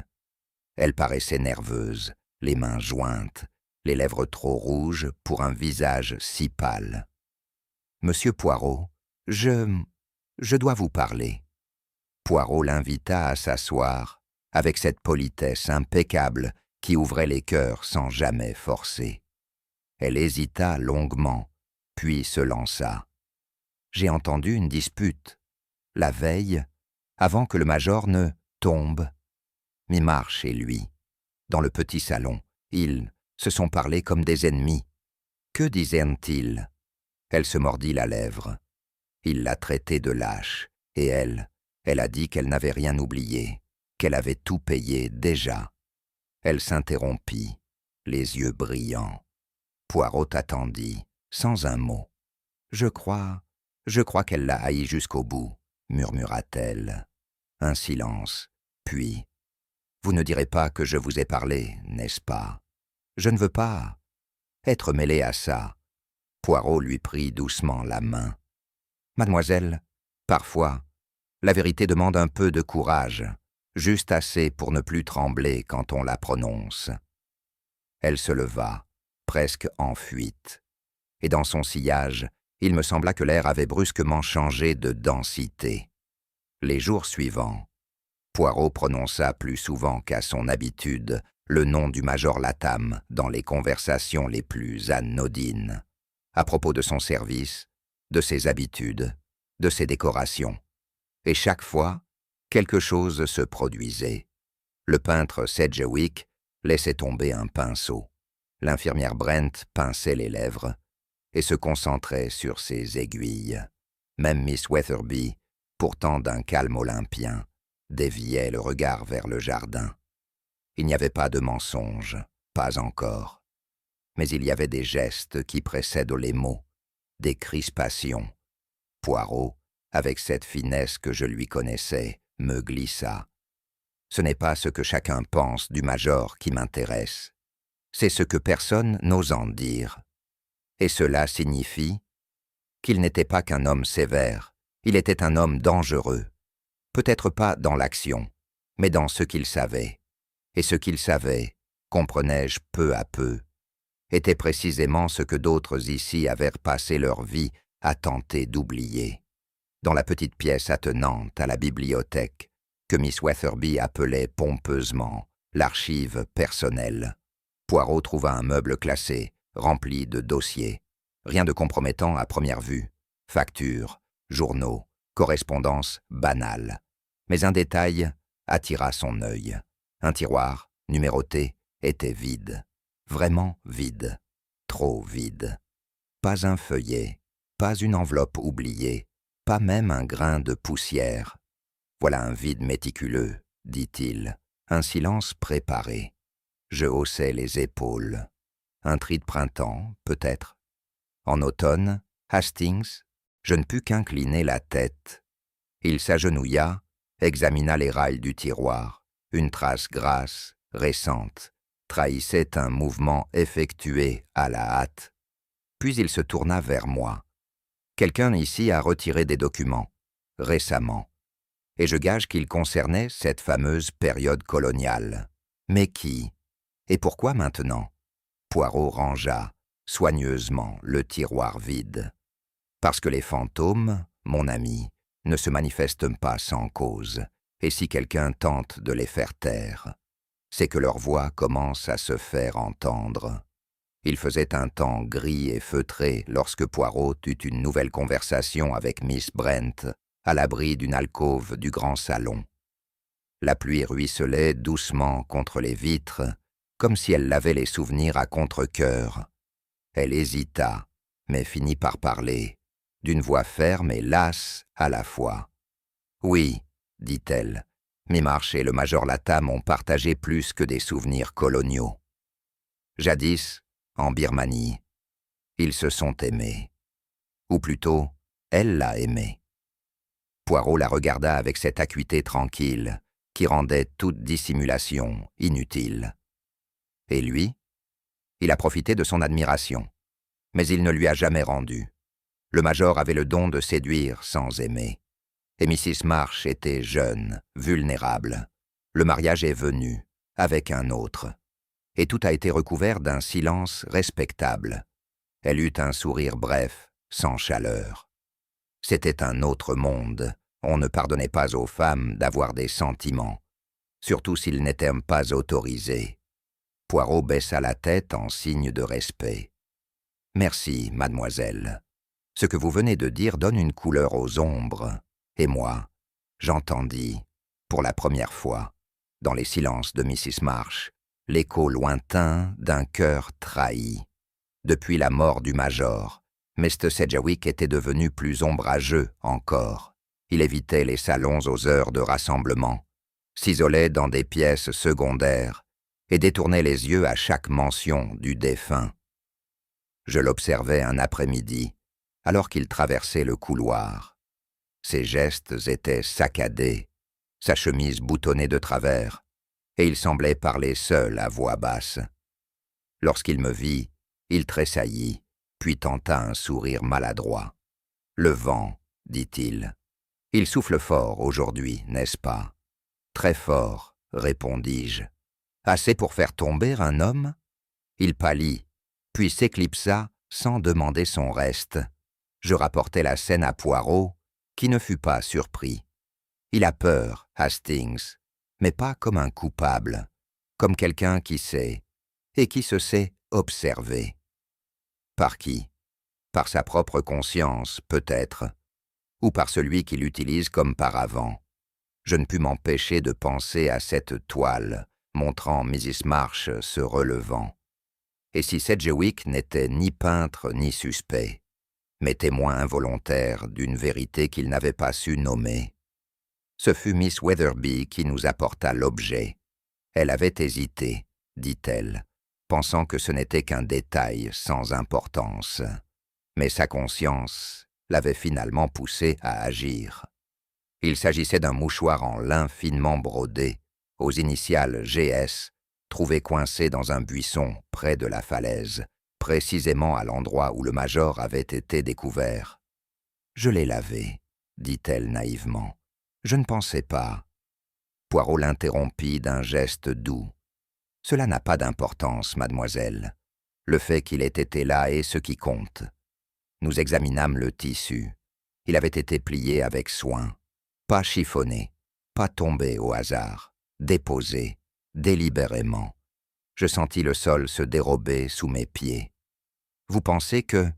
Elle paraissait nerveuse, les mains jointes, les lèvres trop rouges pour un visage si pâle. « Monsieur Poirot, je dois vous parler. » Poirot l'invita à s'asseoir, avec cette politesse impeccable qui ouvrait les cœurs sans jamais forcer. Elle hésita longuement, puis se lança. « J'ai entendu une dispute, la veille, avant que le major ne tombe. Mimarche et lui, dans le petit salon, ils se sont parlé comme des ennemis. Que disaient-ils? Elle se mordit la lèvre. Il l'a traitée de lâche, et elle a dit qu'elle n'avait rien oublié, qu'elle avait tout payé déjà. Elle s'interrompit, les yeux brillants. Poirot attendit, sans un mot. « Je crois qu'elle l'a haï jusqu'au bout, » murmura-t-elle. Un silence, puis « Vous ne direz pas que je vous ai parlé, n'est-ce pas? Je ne veux pas être mêlé à ça. » Poirot lui prit doucement la main. « Mademoiselle, parfois, la vérité demande un peu de courage, juste assez pour ne plus trembler quand on la prononce. » Elle se leva, presque en fuite, et dans son sillage, il me sembla que l'air avait brusquement changé de densité. Les jours suivants, Poirot prononça plus souvent qu'à son habitude le nom du major Latham dans les conversations les plus anodines, à propos de son service, de ses habitudes, de ses décorations. Et chaque fois, quelque chose se produisait. Le peintre Sedgwick laissait tomber un pinceau. L'infirmière Brent pinçait les lèvres et se concentrait sur ses aiguilles. Même Miss Weatherby, pourtant d'un calme olympien, déviait le regard vers le jardin. Il n'y avait pas de mensonge, pas encore. Mais il y avait des gestes qui précèdent les mots, des crispations. Poirot, avec cette finesse que je lui connaissais, me glissa. « Ce n'est pas ce que chacun pense du major qui m'intéresse. C'est ce que personne n'ose en dire. Et cela signifie qu'il n'était pas qu'un homme sévère Il était un homme dangereux, peut-être pas dans l'action, mais dans ce qu'il savait. Et ce qu'il savait, comprenais-je peu à peu, était précisément ce que d'autres ici avaient passé leur vie à tenter d'oublier. Dans la petite pièce attenante à la bibliothèque, que Miss Weatherby appelait pompeusement l'archive personnelle, Poirot trouva un meuble classé, rempli de dossiers. Rien de compromettant à première vue. Factures, journaux, correspondances banales. Mais un détail attira son œil. Un tiroir, numéroté, était vide. Vraiment vide. Trop vide. Pas un feuillet, pas une enveloppe oubliée, pas même un grain de poussière. Voilà un vide méticuleux, dit-il, un silence préparé. Je haussai les épaules. Un tri de printemps, peut-être. En automne, Hastings, je ne pus qu'incliner la tête. Il s'agenouilla, examina les rails du tiroir. Une trace grasse, récente, trahissait un mouvement effectué à la hâte. Puis il se tourna vers moi. Quelqu'un ici a retiré des documents, récemment. Et je gage qu'il concernait cette fameuse période coloniale. Mais qui? Et pourquoi maintenant? Poirot rangea soigneusement le tiroir vide. Parce que les fantômes, mon ami, ne se manifestent pas sans cause, et si quelqu'un tente de les faire taire, c'est que leur voix commence à se faire entendre. Il faisait un temps gris et feutré lorsque Poirot eut une nouvelle conversation avec Miss Brent, à l'abri d'une alcôve du grand salon. La pluie ruisselait doucement contre les vitres, comme si elle lavait les souvenirs à contre-cœur. Elle hésita, mais finit par parler, d'une voix ferme et lasse à la fois. « Oui, dit-elle, mes Marsh et le major Latham ont partagé plus que des souvenirs coloniaux. Jadis, en Birmanie, ils se sont aimés. Ou plutôt, elle l'a aimé. » Poirot la regarda avec cette acuité tranquille qui rendait toute dissimulation inutile. Et lui? Il a profité de son admiration, mais il ne lui a jamais rendu. Le major avait le don de séduire sans aimer. Et Mrs. Marsh était jeune, vulnérable. Le mariage est venu, avec un autre. Et tout a été recouvert d'un silence respectable. Elle eut un sourire bref, sans chaleur. C'était un autre monde. On ne pardonnait pas aux femmes d'avoir des sentiments, surtout s'ils n'étaient pas autorisés. Poirot baissa la tête en signe de respect. « Merci, mademoiselle. Ce que vous venez de dire donne une couleur aux ombres. Et moi, j'entendis, pour la première fois, dans les silences de Mrs. Marsh, l'écho lointain d'un cœur trahi. Depuis la mort du major, Mr. Sedgwick était devenu plus ombrageux encore. Il évitait les salons aux heures de rassemblement, s'isolait dans des pièces secondaires, et détournait les yeux à chaque mention du défunt. Je l'observais un après-midi, alors qu'il traversait le couloir. Ses gestes étaient saccadés, sa chemise boutonnée de travers, et il semblait parler seul à voix basse. Lorsqu'il me vit, il tressaillit, puis tenta un sourire maladroit. « Le vent, dit-il. Il souffle fort aujourd'hui, n'est-ce pas? »« Très fort, répondis-je. » « Assez pour faire tomber un homme ?» Il pâlit, puis s'éclipsa sans demander son reste. Je rapportai la scène à Poirot, qui ne fut pas surpris. Il a peur, Hastings, mais pas comme un coupable, comme quelqu'un qui sait, et qui se sait observer. Par qui? Par sa propre conscience, peut-être, ou par celui qui l'utilise comme paravent. Je ne pus m'empêcher de penser à cette toile, montrant Mrs. Marsh se relevant. Et si Sedgwick n'était ni peintre ni suspect, mais témoin involontaire d'une vérité qu'il n'avait pas su nommer, ce fut Miss Weatherby qui nous apporta l'objet. Elle avait hésité, dit-elle, pensant que ce n'était qu'un détail sans importance. Mais sa conscience l'avait finalement poussée à agir. Il s'agissait d'un mouchoir en lin finement brodé, aux initiales GS, trouvé coincé dans un buisson près de la falaise, précisément à l'endroit où le major avait été découvert. Je l'ai lavé. dit-elle naïvement. « Je ne pensais pas. » Poirot l'interrompit d'un geste doux. « Cela n'a pas d'importance, mademoiselle. Le fait qu'il ait été là est ce qui compte. » Nous examinâmes le tissu. Il avait été plié avec soin, pas chiffonné, pas tombé au hasard, déposé, délibérément. Je sentis le sol se dérober sous mes pieds. Vous pensez que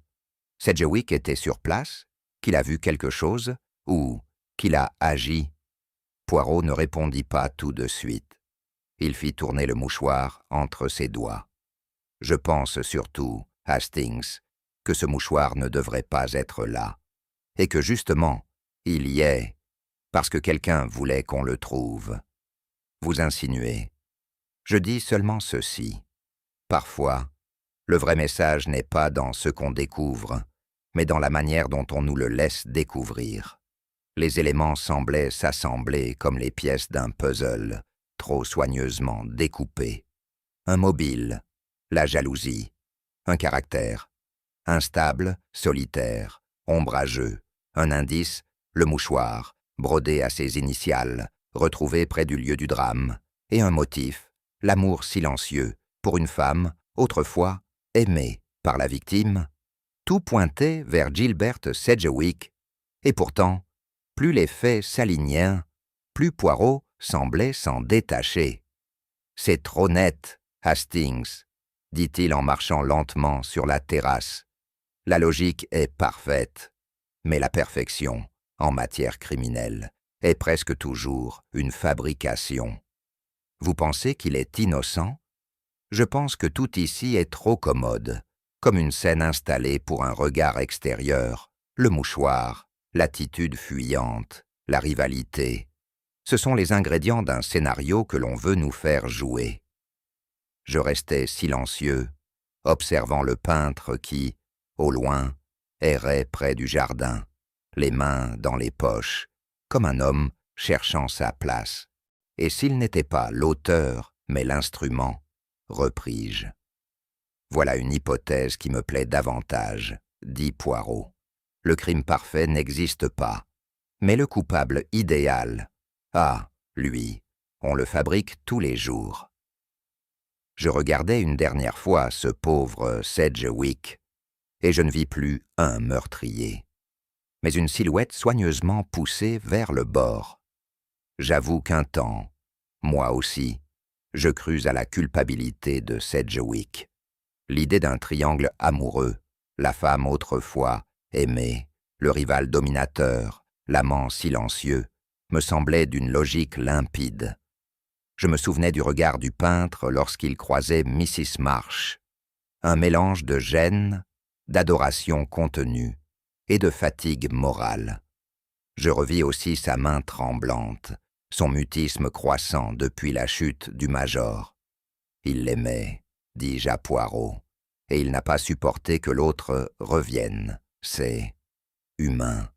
Sedgwick était sur place, qu'il a vu quelque chose, ou qu'il a agi? Poirot ne répondit pas tout de suite. Il fit tourner le mouchoir entre ses doigts. Je pense surtout, Hastings, que ce mouchoir ne devrait pas être là, et que justement, il y est, parce que quelqu'un voulait qu'on le trouve. Vous insinuez. Je dis seulement ceci. Parfois, le vrai message n'est pas dans ce qu'on découvre, mais dans la manière dont on nous le laisse découvrir. Les éléments semblaient s'assembler comme les pièces d'un puzzle, trop soigneusement découpées. Un mobile, la jalousie, un caractère, instable, solitaire, ombrageux, un indice, le mouchoir, brodé à ses initiales, retrouvé près du lieu du drame, et un motif, l'amour silencieux, pour une femme, autrefois, aimée par la victime. Tout pointait vers Gilbert Sedgwick, et pourtant, plus les faits s'alignaient, plus Poirot semblait s'en détacher. « C'est trop net, Hastings, » dit-il en marchant lentement sur la terrasse. « La logique est parfaite, mais la perfection, en matière criminelle, est presque toujours une fabrication. Vous pensez qu'il est innocent? Je pense que tout ici est trop commode, comme une scène installée pour un regard extérieur, le mouchoir, l'attitude fuyante, la rivalité. Ce sont les ingrédients d'un scénario que l'on veut nous faire jouer. » Je restais silencieux, observant le peintre qui, au loin, errait près du jardin, les mains dans les poches, comme un homme cherchant sa place. Et s'il n'était pas l'auteur, mais l'instrument, repris-je. Voilà une hypothèse qui me plaît davantage, dit Poirot. Le crime parfait n'existe pas, mais le coupable idéal, ah, lui, on le fabrique tous les jours. Je regardai une dernière fois ce pauvre Sedgwick, et je ne vis plus un meurtrier, mais une silhouette soigneusement poussée vers le bord. J'avoue qu'un temps, moi aussi, je crus à la culpabilité de Sedgwick. L'idée d'un triangle amoureux, la femme autrefois aimée, le rival dominateur, l'amant silencieux, me semblait d'une logique limpide. Je me souvenais du regard du peintre lorsqu'il croisait Mrs. Marsh, un mélange de gêne, d'adoration contenue et de fatigue morale. Je revis aussi sa main tremblante, son mutisme croissant depuis la chute du major. Il l'aimait, dis-je à Poirot, et il n'a pas supporté que l'autre revienne. C'est humain.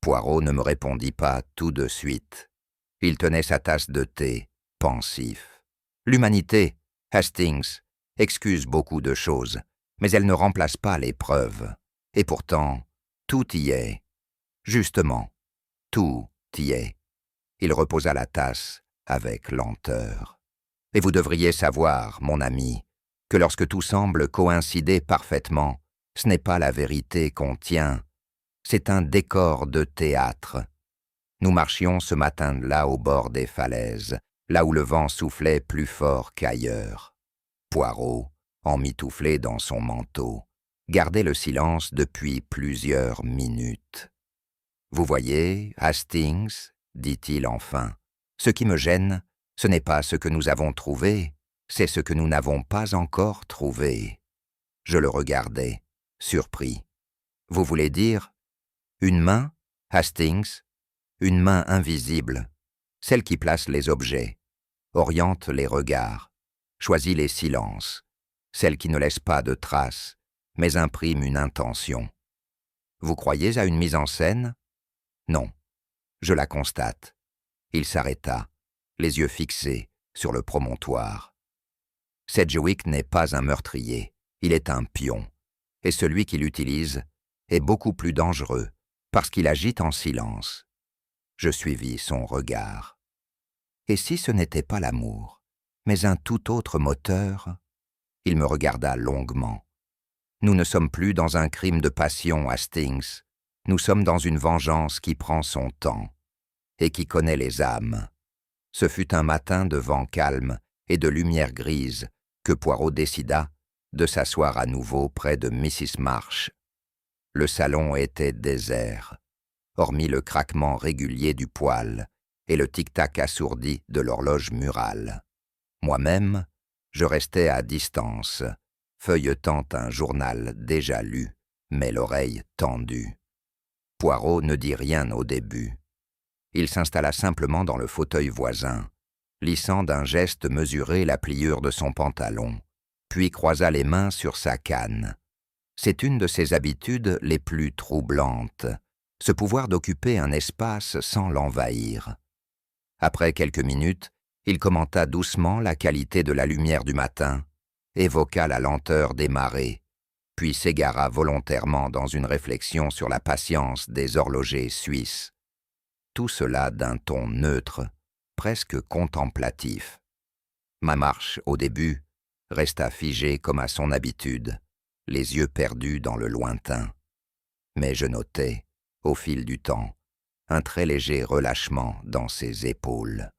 Poirot ne me répondit pas tout de suite. Il tenait sa tasse de thé, pensif. L'humanité, Hastings, excuse beaucoup de choses, mais elle ne remplace pas les preuves. Et pourtant, tout y est. Justement, tout y est. Il reposa la tasse avec lenteur. Et vous devriez savoir, mon ami, que lorsque tout semble coïncider parfaitement, ce n'est pas la vérité qu'on tient, c'est un décor de théâtre. Nous marchions ce matin-là au bord des falaises, là où le vent soufflait plus fort qu'ailleurs. Poirot, emmitouflé dans son manteau, gardait le silence depuis plusieurs minutes. « Vous voyez, Hastings, dit-il enfin, ce qui me gêne, ce n'est pas ce que nous avons trouvé, c'est ce que nous n'avons pas encore trouvé. » Je le regardais, surpris. « Vous voulez dire une main, Hastings, une main invisible, celle qui place les objets, oriente les regards, choisit les silences, celle qui ne laisse pas de traces, mais imprime une intention. Vous croyez à une mise en scène? Non, je la constate. » Il s'arrêta, les yeux fixés sur le promontoire. « Sedgwick n'est pas un meurtrier, il est un pion, et celui qui l'utilise est beaucoup plus dangereux, parce qu'il agite en silence. Je suivis son regard. Et si ce n'était pas l'amour, mais un tout autre moteur? Il me regarda longuement. Nous ne sommes plus dans un crime de passion, Hastings. Nous sommes dans une vengeance qui prend son temps et qui connaît les âmes. Ce fut un matin de vent calme et de lumière grise que Poirot décida de s'asseoir à nouveau près de Mrs. March. Le salon était désert, hormis le craquement régulier du poêle et le tic-tac assourdi de l'horloge murale. Moi-même, je restais à distance, feuilletant un journal déjà lu, mais l'oreille tendue. Poirot ne dit rien au début. Il s'installa simplement dans le fauteuil voisin, lissant d'un geste mesuré la pliure de son pantalon, puis croisa les mains sur sa canne. C'est une de ses habitudes les plus troublantes, ce pouvoir d'occuper un espace sans l'envahir. Après quelques minutes, il commenta doucement la qualité de la lumière du matin, évoqua la lenteur des marées, puis s'égara volontairement dans une réflexion sur la patience des horlogers suisses. Tout cela d'un ton neutre, presque contemplatif. Ma marche, au début, resta figée comme à son habitude, les yeux perdus dans le lointain. Mais je notais, au fil du temps, un très léger relâchement dans ses épaules,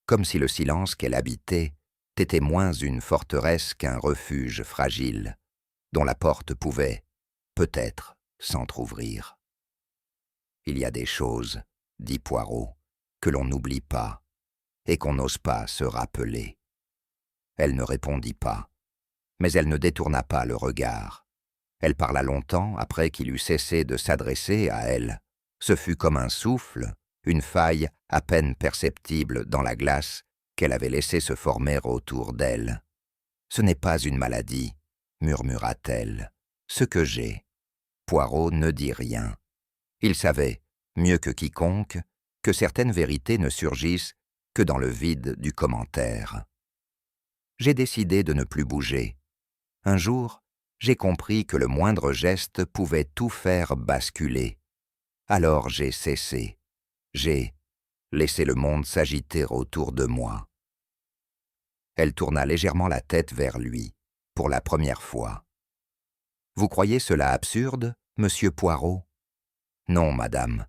comme si le silence qu'elle habitait était moins une forteresse qu'un refuge fragile, dont la porte pouvait, peut-être, s'entr'ouvrir. « Il y a des choses, dit Poirot, que l'on n'oublie pas et qu'on n'ose pas se rappeler. » Elle ne répondit pas, mais elle ne détourna pas le regard. Elle parla longtemps après qu'il eut cessé de s'adresser à elle. Ce fut comme un souffle, une faille à peine perceptible dans la glace qu'elle avait laissé se former autour d'elle. « Ce n'est pas une maladie, murmura-t-elle. Ce que j'ai. » Poirot ne dit rien. Il savait, mieux que quiconque, que certaines vérités ne surgissent que dans le vide du commentaire. J'ai décidé de ne plus bouger. Un jour, j'ai compris que le moindre geste pouvait tout faire basculer. Alors j'ai cessé. J'ai laissé le monde s'agiter autour de moi. Elle tourna légèrement la tête vers lui, pour la première fois. « Vous croyez cela absurde, monsieur Poirot ? » ?»« Non, madame.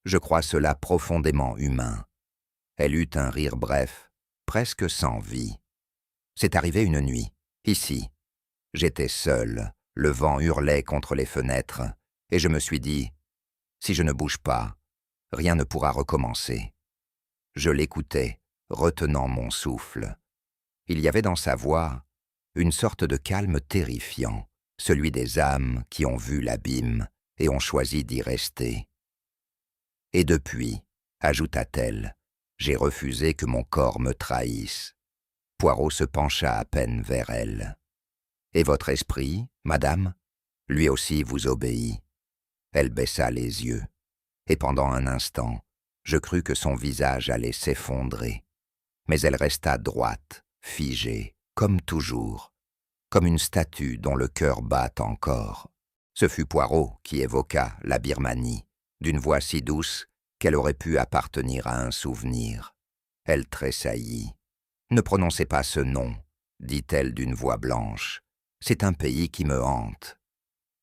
Je crois cela profondément humain. » Elle eut un rire bref, presque sans vie. « C'est arrivé une nuit, ici. J'étais seul, le vent hurlait contre les fenêtres, et je me suis dit, si je ne bouge pas, rien ne pourra recommencer. » Je l'écoutais, retenant mon souffle. Il y avait dans sa voix une sorte de calme terrifiant, celui des âmes qui ont vu l'abîme et ont choisi d'y rester. « Et depuis, ajouta-t-elle, j'ai refusé que mon corps me trahisse. » Poirot se pencha à peine vers elle. « Et votre esprit, madame, lui aussi vous obéit. » Elle baissa les yeux, et pendant un instant, je crus que son visage allait s'effondrer. Mais elle resta droite, figée, comme toujours, comme une statue dont le cœur bat encore. Ce fut Poirot qui évoqua la Birmanie, d'une voix si douce qu'elle aurait pu appartenir à un souvenir. Elle tressaillit. « Ne prononcez pas ce nom, dit-elle d'une voix blanche. C'est un pays qui me hante. »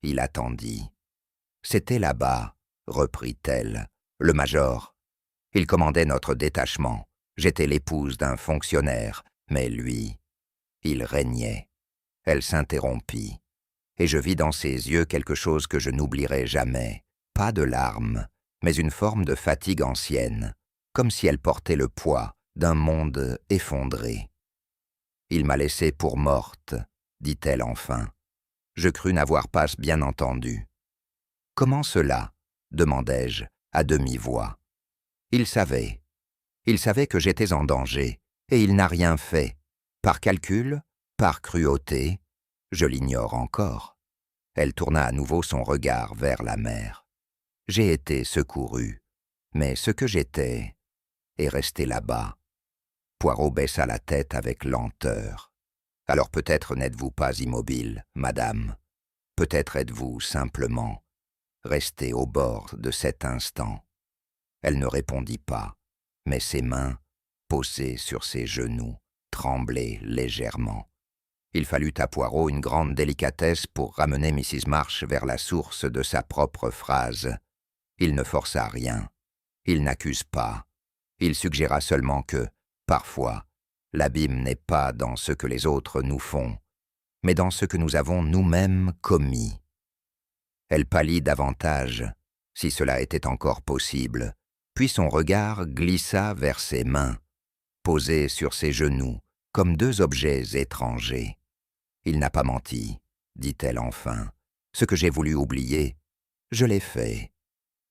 Il attendit. « C'était là-bas, reprit-elle, le major. Il commandait notre détachement. J'étais l'épouse d'un fonctionnaire, mais lui, il régnait. » Elle s'interrompit, et je vis dans ses yeux quelque chose que je n'oublierai jamais. Pas de larmes, mais une forme de fatigue ancienne, comme si elle portait le poids d'un monde effondré. « Il m'a laissée pour morte, » dit-elle enfin. Je crus n'avoir pas bien entendu. « Comment cela ?» demandai-je, à demi-voix. Il savait que j'étais en danger, et il n'a rien fait. Par calcul, par cruauté, je l'ignore encore. Elle tourna à nouveau son regard vers la mer. J'ai été secouru, mais ce que j'étais est resté là-bas. Poirot baissa la tête avec lenteur. Alors peut-être n'êtes-vous pas immobile, madame. Peut-être êtes-vous simplement restée au bord de cet instant. Elle ne répondit pas, mais ses mains, posées sur ses genoux, tremblaient légèrement. Il fallut à Poirot une grande délicatesse pour ramener Mrs. March vers la source de sa propre phrase. Il ne força rien. Il n'accuse pas. Il suggéra seulement que, parfois, l'abîme n'est pas dans ce que les autres nous font, mais dans ce que nous avons nous-mêmes commis. Elle pâlit davantage, si cela était encore possible, puis son regard glissa vers ses mains, posées sur ses genoux, comme deux objets étrangers. « Il n'a pas menti, dit-elle enfin. Ce que j'ai voulu oublier, je l'ai fait. »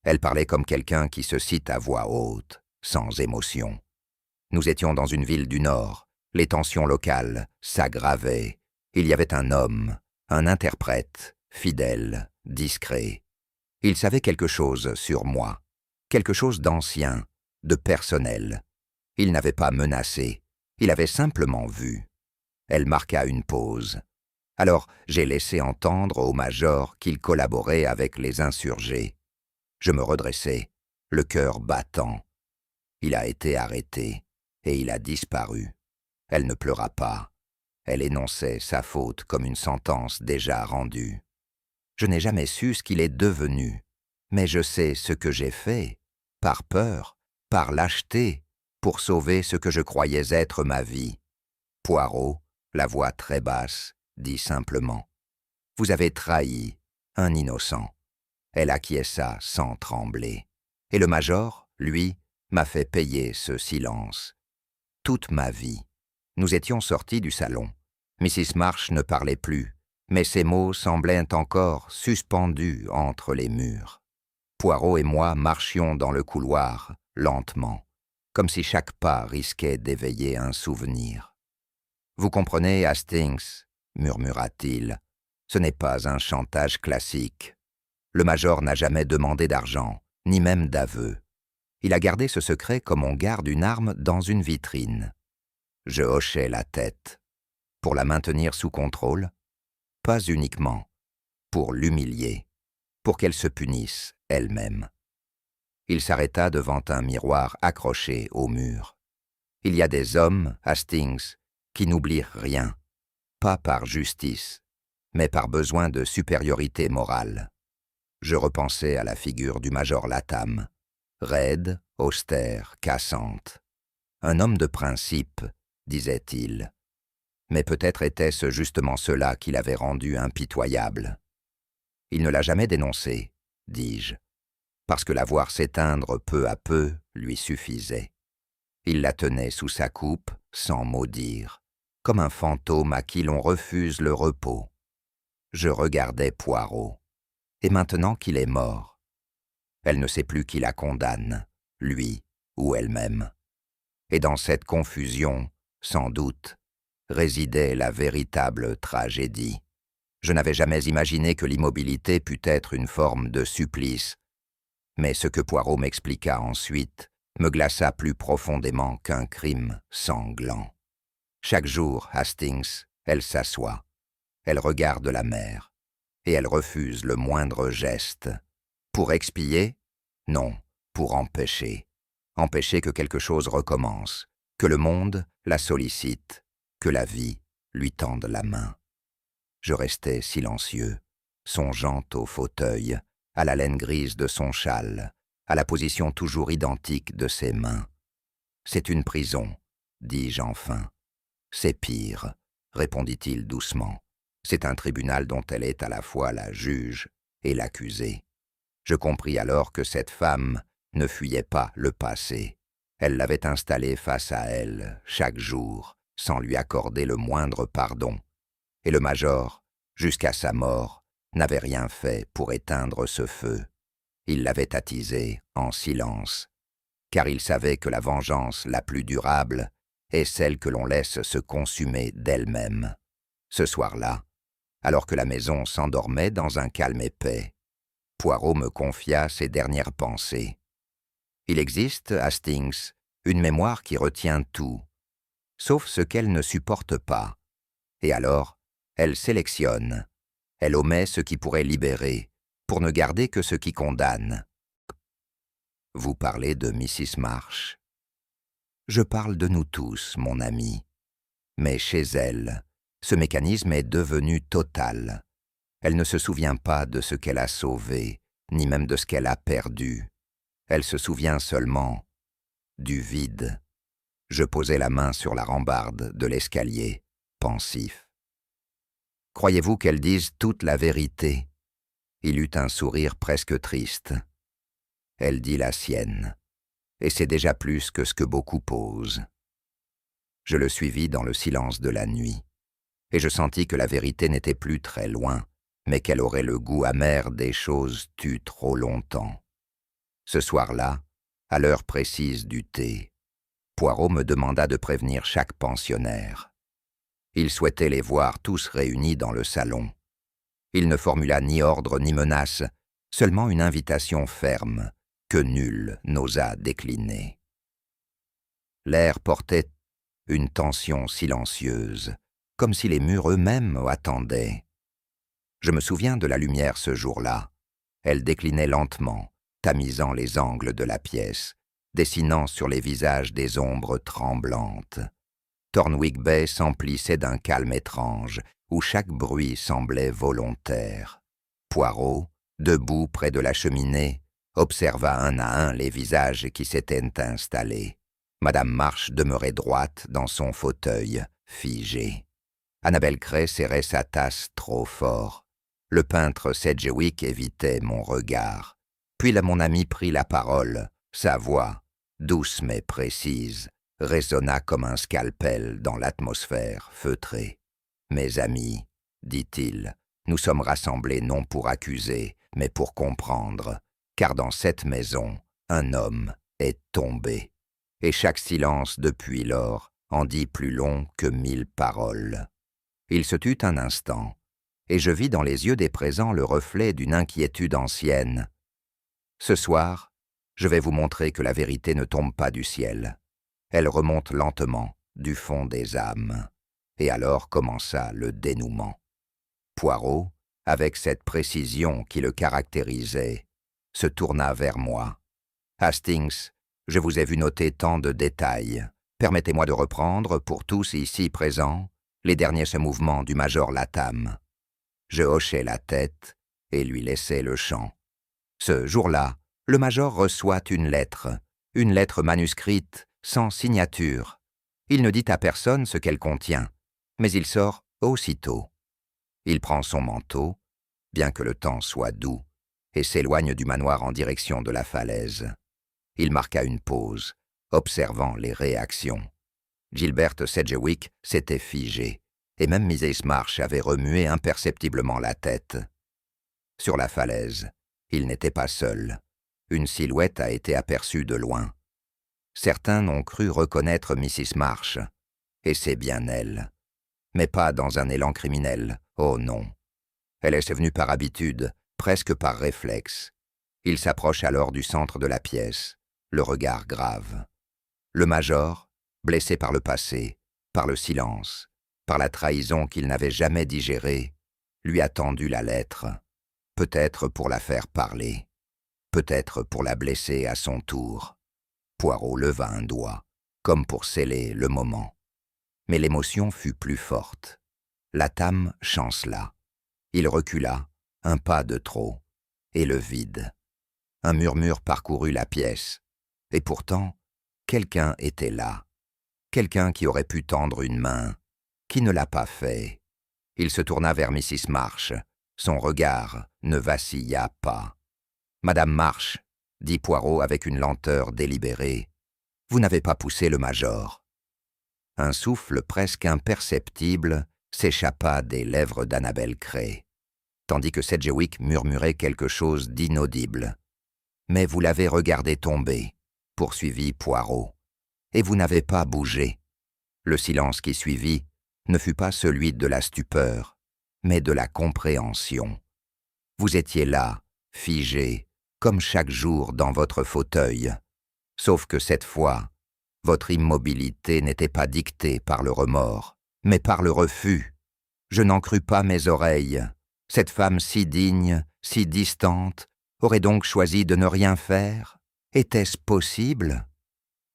Elle parlait comme quelqu'un qui se cite à voix haute, sans émotion. Nous étions dans une ville du Nord, les tensions locales s'aggravaient. Il y avait un homme, un interprète, fidèle, discret. Il savait quelque chose sur moi, quelque chose d'ancien, de personnel. Il n'avait pas menacé, il avait simplement vu. Elle marqua une pause. Alors j'ai laissé entendre au major qu'il collaborait avec les insurgés. Je me redressai, le cœur battant. Il a été arrêté, et il a disparu. Elle ne pleura pas. Elle énonçait sa faute comme une sentence déjà rendue. Je n'ai jamais su ce qu'il est devenu, mais je sais ce que j'ai fait, par peur, par lâcheté, pour sauver ce que je croyais être ma vie. Poirot, la voix très basse, dit simplement « Vous avez trahi un innocent ». Elle acquiesça sans trembler. Et le major, lui, m'a fait payer ce silence. Toute ma vie. Nous étions sortis du salon. Mrs. March ne parlait plus, mais ses mots semblaient encore suspendus entre les murs. Poirot et moi marchions dans le couloir, lentement, comme si chaque pas risquait d'éveiller un souvenir. « Vous comprenez, Hastings » murmura-t-il, « ce n'est pas un chantage classique. Le major n'a jamais demandé d'argent, ni même d'aveu. Il a gardé ce secret comme on garde une arme dans une vitrine. » Je hochai la tête. Pour la maintenir sous contrôle? Pas uniquement. Pour l'humilier. Pour qu'elle se punisse elle-même. Il s'arrêta devant un miroir accroché au mur. Il y a des hommes, Hastings, qui n'oublient rien. Pas par justice, mais par besoin de supériorité morale. Je repensais à la figure du major Latham, raide, austère, cassante. Un homme de principe, disait-il. Mais peut-être était-ce justement cela qui l'avait rendu impitoyable. Il ne l'a jamais dénoncé, dis-je, parce que la voir s'éteindre peu à peu lui suffisait. Il la tenait sous sa coupe, sans mot dire, comme un fantôme à qui l'on refuse le repos. Je regardais Poirot. Et maintenant qu'il est mort, elle ne sait plus qui la condamne, lui ou elle-même. Et dans cette confusion, sans doute, résidait la véritable tragédie. Je n'avais jamais imaginé que l'immobilité pût être une forme de supplice, mais ce que Poirot m'expliqua ensuite me glaça plus profondément qu'un crime sanglant. Chaque jour, Hastings, elle s'assoit, elle regarde la mer, et elle refuse le moindre geste. Pour expier? Non, pour empêcher. Empêcher que quelque chose recommence, que le monde la sollicite, que la vie lui tende la main. Je restais silencieux, songeant au fauteuil, à la laine grise de son châle, à la position toujours identique de ses mains. « C'est une prison, dis-je enfin. »« C'est pire, répondit-il doucement. C'est un tribunal dont elle est à la fois la juge et l'accusée. » Je compris alors que cette femme ne fuyait pas le passé. Elle l'avait installé face à elle, chaque jour, sans lui accorder le moindre pardon. Et le major, jusqu'à sa mort, n'avait rien fait pour éteindre ce feu. Il l'avait attisé en silence, car il savait que la vengeance la plus durable est celle que l'on laisse se consumer d'elle-même. Ce soir-là, alors que la maison s'endormait dans un calme épais, Poirot me confia ses dernières pensées. Il existe, Hastings, une mémoire qui retient tout, sauf ce qu'elle ne supporte pas. Et alors, elle sélectionne. Elle omet ce qui pourrait libérer, pour ne garder que ce qui condamne. Vous parlez de Mrs. Marsh. Je parle de nous tous, mon ami. Mais chez elle, ce mécanisme est devenu total. Elle ne se souvient pas de ce qu'elle a sauvé, ni même de ce qu'elle a perdu. Elle se souvient seulement du vide. Je posai la main sur la rambarde de l'escalier, pensif. Croyez-vous qu'elle dise toute la vérité? Il eut un sourire presque triste. Elle dit la sienne, et c'est déjà plus que ce que beaucoup posent. Je le suivis dans le silence de la nuit, et je sentis que la vérité n'était plus très loin, mais qu'elle aurait le goût amer des choses tues trop longtemps. Ce soir-là, à l'heure précise du thé, Poirot me demanda de prévenir chaque pensionnaire. Il souhaitait les voir tous réunis dans le salon. Il ne formula ni ordre ni menace, seulement une invitation ferme que nul n'osa décliner. L'air portait une tension silencieuse, comme si les murs eux-mêmes attendaient. Je me souviens de la lumière ce jour-là. Elle déclinait lentement, tamisant les angles de la pièce, dessinant sur les visages des ombres tremblantes. Thornwick Bay s'emplissait d'un calme étrange, où chaque bruit semblait volontaire. Poirot, debout près de la cheminée, observa un à un les visages qui s'étaient installés. Madame Marsh demeurait droite dans son fauteuil, figée. Annabel Cray serrait sa tasse trop fort. Le peintre Sedgewick évitait mon regard. Puis mon ami prit la parole. Sa voix, douce mais précise, résonna comme un scalpel dans l'atmosphère feutrée. « Mes amis, dit-il, nous sommes rassemblés non pour accuser, mais pour comprendre, car dans cette maison, un homme est tombé. Et chaque silence depuis lors en dit plus long que 1000 paroles. » Il se tut un instant, et je vis dans les yeux des présents le reflet d'une inquiétude ancienne. « Ce soir, je vais vous montrer que la vérité ne tombe pas du ciel. Elle remonte lentement du fond des âmes. » Et alors commença le dénouement. Poirot, avec cette précision qui le caractérisait, se tourna vers moi. « Hastings, je vous ai vu noter tant de détails. Permettez-moi de reprendre, pour tous ici présents, les derniers mouvements du major Latham. » Je hochai la tête et lui laissai le champ. Ce jour-là, le major reçoit une lettre manuscrite, sans signature. Il ne dit à personne ce qu'elle contient, mais il sort aussitôt. Il prend son manteau, bien que le temps soit doux, et s'éloigne du manoir en direction de la falaise. Il marqua une pause, observant les réactions. Gilbert Sedgewick s'était figé, et même Mrs. Marsh avait remué imperceptiblement la tête. Sur la falaise, il n'était pas seul. Une silhouette a été aperçue de loin. Certains ont cru reconnaître Mrs. Marsh, et c'est bien elle. Mais pas dans un élan criminel, oh non. Elle est venue par habitude, presque par réflexe. Il s'approche alors du centre de la pièce, le regard grave. Le major, blessé par le passé, par le silence, par la trahison qu'il n'avait jamais digérée, lui a tendu la lettre, peut-être pour la faire parler, peut-être pour la blesser à son tour. Poirot leva un doigt, comme pour sceller le moment. Mais l'émotion fut plus forte. Latham chancela. Il recula, un pas de trop, et le vide. Un murmure parcourut la pièce, et pourtant, quelqu'un était là. Quelqu'un qui aurait pu tendre une main, qui ne l'a pas fait. Il se tourna vers Mrs. Marsh. Son regard ne vacilla pas. « Madame Marsh, » dit Poirot avec une lenteur délibérée, « vous n'avez pas poussé le major. » Un souffle presque imperceptible s'échappa des lèvres d'Annabel Cray, tandis que Sedgewick murmurait quelque chose d'inaudible. « Mais vous l'avez regardé tomber, » poursuivit Poirot, « et vous n'avez pas bougé. » Le silence qui suivit ne fut pas celui de la stupeur, mais de la compréhension. Vous étiez là, figé, comme chaque jour dans votre fauteuil, sauf que cette fois, votre immobilité n'était pas dictée par le remords, mais par le refus. Je n'en crus pas mes oreilles. Cette femme si digne, si distante, aurait donc choisi de ne rien faire? Était-ce possible?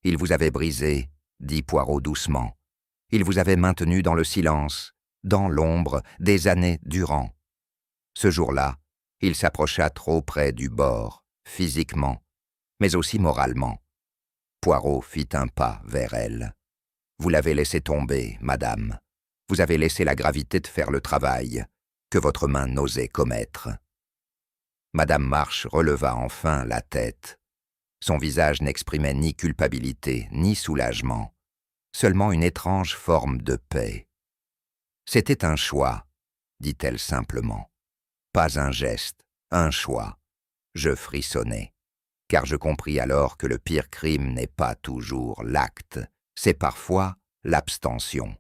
Il vous avait brisé, dit Poirot doucement. Il vous avait maintenu dans le silence, dans l'ombre, des années durant. Ce jour-là, il s'approcha trop près du bord, physiquement, mais aussi moralement. Poirot fit un pas vers elle. Vous l'avez laissé tomber, madame. Vous avez laissé la gravité de faire le travail que votre main n'osait commettre. Madame March releva enfin la tête. Son visage n'exprimait ni culpabilité, ni soulagement, seulement une étrange forme de paix. C'était un choix, dit-elle simplement. Pas un geste, un choix. Je frissonnai, car je compris alors que le pire crime n'est pas toujours l'acte, c'est parfois l'abstention.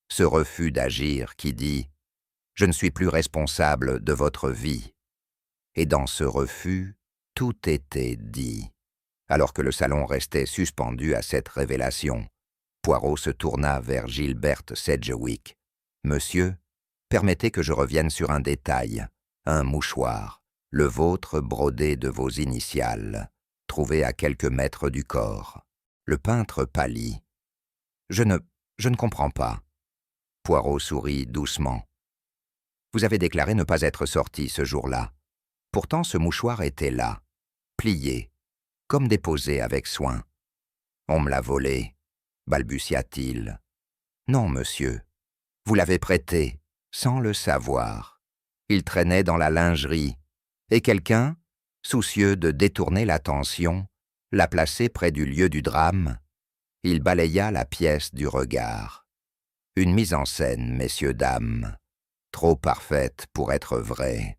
Ce refus d'agir qui dit « Je ne suis plus responsable de votre vie ». Et dans ce refus, tout était dit. Alors que le salon restait suspendu à cette révélation, Poirot se tourna vers Gilberte Sedgewick. « Monsieur, permettez que je revienne sur un détail, un mouchoir, le vôtre brodé de vos initiales, trouvé à quelques mètres du corps. » Le peintre pâlit. « Je ne comprends pas. » Poirot sourit doucement. « Vous avez déclaré ne pas être sorti ce jour-là. Pourtant ce mouchoir était là, plié, comme déposé avec soin. On me l'a volé, balbutia-t-il. Non, monsieur, vous l'avez prêté, sans le savoir. Il traînait dans la lingerie, et quelqu'un, soucieux de détourner l'attention, l'a placé près du lieu du drame. Il balaya la pièce du regard. Une mise en scène, messieurs, dames, trop parfaite pour être vraie.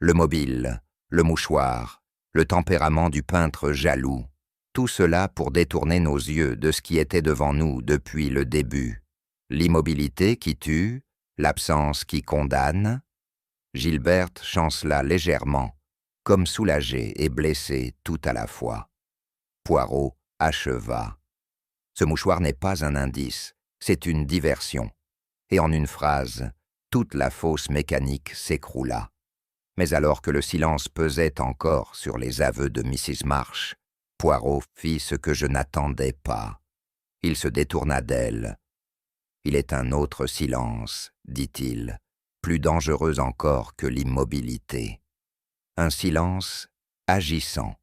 Le mobile, le mouchoir, le tempérament du peintre jaloux, tout cela pour détourner nos yeux de ce qui était devant nous depuis le début. L'immobilité qui tue, l'absence qui condamne. Gilberte chancela légèrement, comme soulagée et blessée tout à la fois. Poirot acheva. Ce mouchoir n'est pas un indice, c'est une diversion. Et en une phrase, toute la fausse mécanique s'écroula. Mais alors que le silence pesait encore sur les aveux de Mrs. March, Poirot fit ce que je n'attendais pas. Il se détourna d'elle. « Il est un autre silence, dit-il, plus dangereux encore que l'immobilité. Un silence agissant. »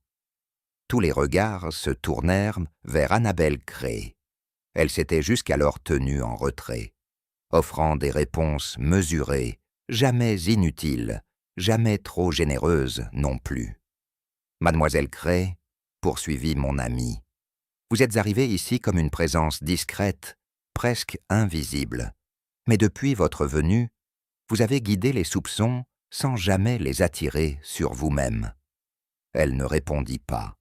Tous les regards se tournèrent vers Annabel Cray. Elle s'était jusqu'alors tenue en retrait, offrant des réponses mesurées, jamais inutiles, jamais trop généreuses non plus. « Mademoiselle Cray, poursuivit mon ami, vous êtes arrivée ici comme une présence discrète, presque invisible. Mais depuis votre venue, vous avez guidé les soupçons sans jamais les attirer sur vous-même. » Elle ne répondit pas.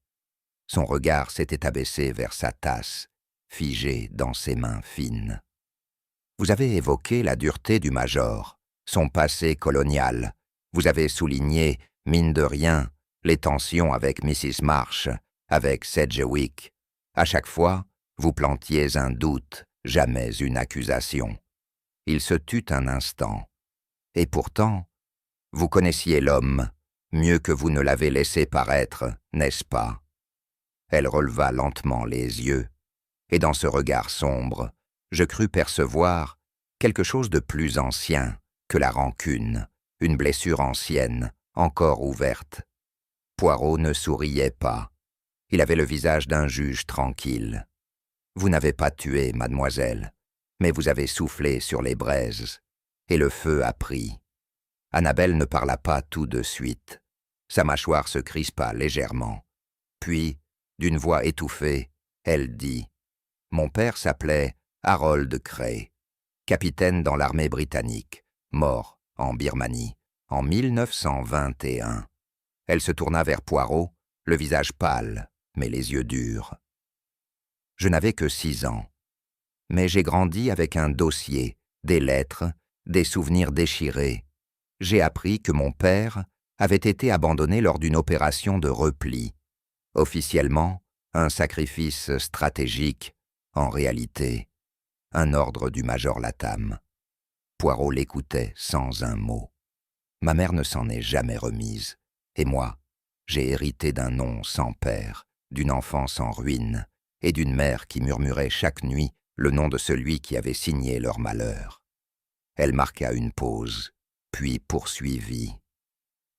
Son regard s'était abaissé vers sa tasse, figé dans ses mains fines. « Vous avez évoqué la dureté du major, son passé colonial. Vous avez souligné, mine de rien, les tensions avec Mrs. March, avec Sedgewick. À chaque fois, vous plantiez un doute, jamais une accusation. » Il se tut un instant. « Et pourtant, vous connaissiez l'homme, mieux que vous ne l'avez laissé paraître, n'est-ce pas ?» Elle releva lentement les yeux, et dans ce regard sombre, je crus percevoir quelque chose de plus ancien que la rancune, une blessure ancienne, encore ouverte. Poirot ne souriait pas. Il avait le visage d'un juge tranquille. « Vous n'avez pas tué, mademoiselle, mais vous avez soufflé sur les braises, et le feu a pris. » Annabel ne parla pas tout de suite. Sa mâchoire se crispa légèrement. Puis, d'une voix étouffée, elle dit « Mon père s'appelait Harold Cray, capitaine dans l'armée britannique, mort en Birmanie, en 1921. » Elle se tourna vers Poirot, le visage pâle, mais les yeux durs. « Je n'avais que 6 ans, mais j'ai grandi avec un dossier, des lettres, des souvenirs déchirés. J'ai appris que mon père avait été abandonné lors d'une opération de repli. Officiellement, un sacrifice stratégique, en réalité, un ordre du major Latham. » Poirot l'écoutait sans un mot. Ma mère ne s'en est jamais remise. Et moi, j'ai hérité d'un nom sans père, d'une enfance en ruine, et d'une mère qui murmurait chaque nuit le nom de celui qui avait signé leur malheur. Elle marqua une pause, puis poursuivit.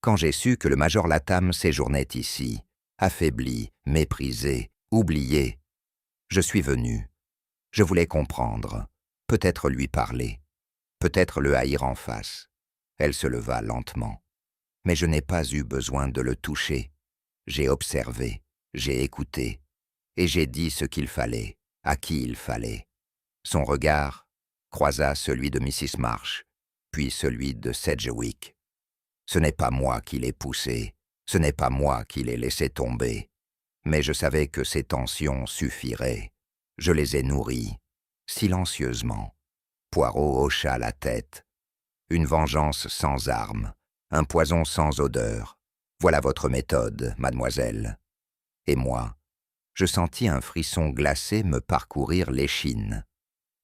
Quand j'ai su que le major Latham séjournait ici, affaibli, méprisé, oublié, je suis venu. Je voulais comprendre, peut-être lui parler, peut-être le haïr en face. Elle se leva lentement. Mais je n'ai pas eu besoin de le toucher. J'ai observé, j'ai écouté, et j'ai dit ce qu'il fallait, à qui il fallait. Son regard croisa celui de Mrs. Marsh, puis celui de Sedgewick. Ce n'est pas moi qui l'ai poussé, ce n'est pas moi qui l'ai laissé tomber, mais je savais que ces tensions suffiraient. Je les ai nourries, silencieusement. Poirot hocha la tête. Une vengeance sans armes, un poison sans odeur. Voilà votre méthode, mademoiselle. Et moi, je sentis un frisson glacé me parcourir l'échine.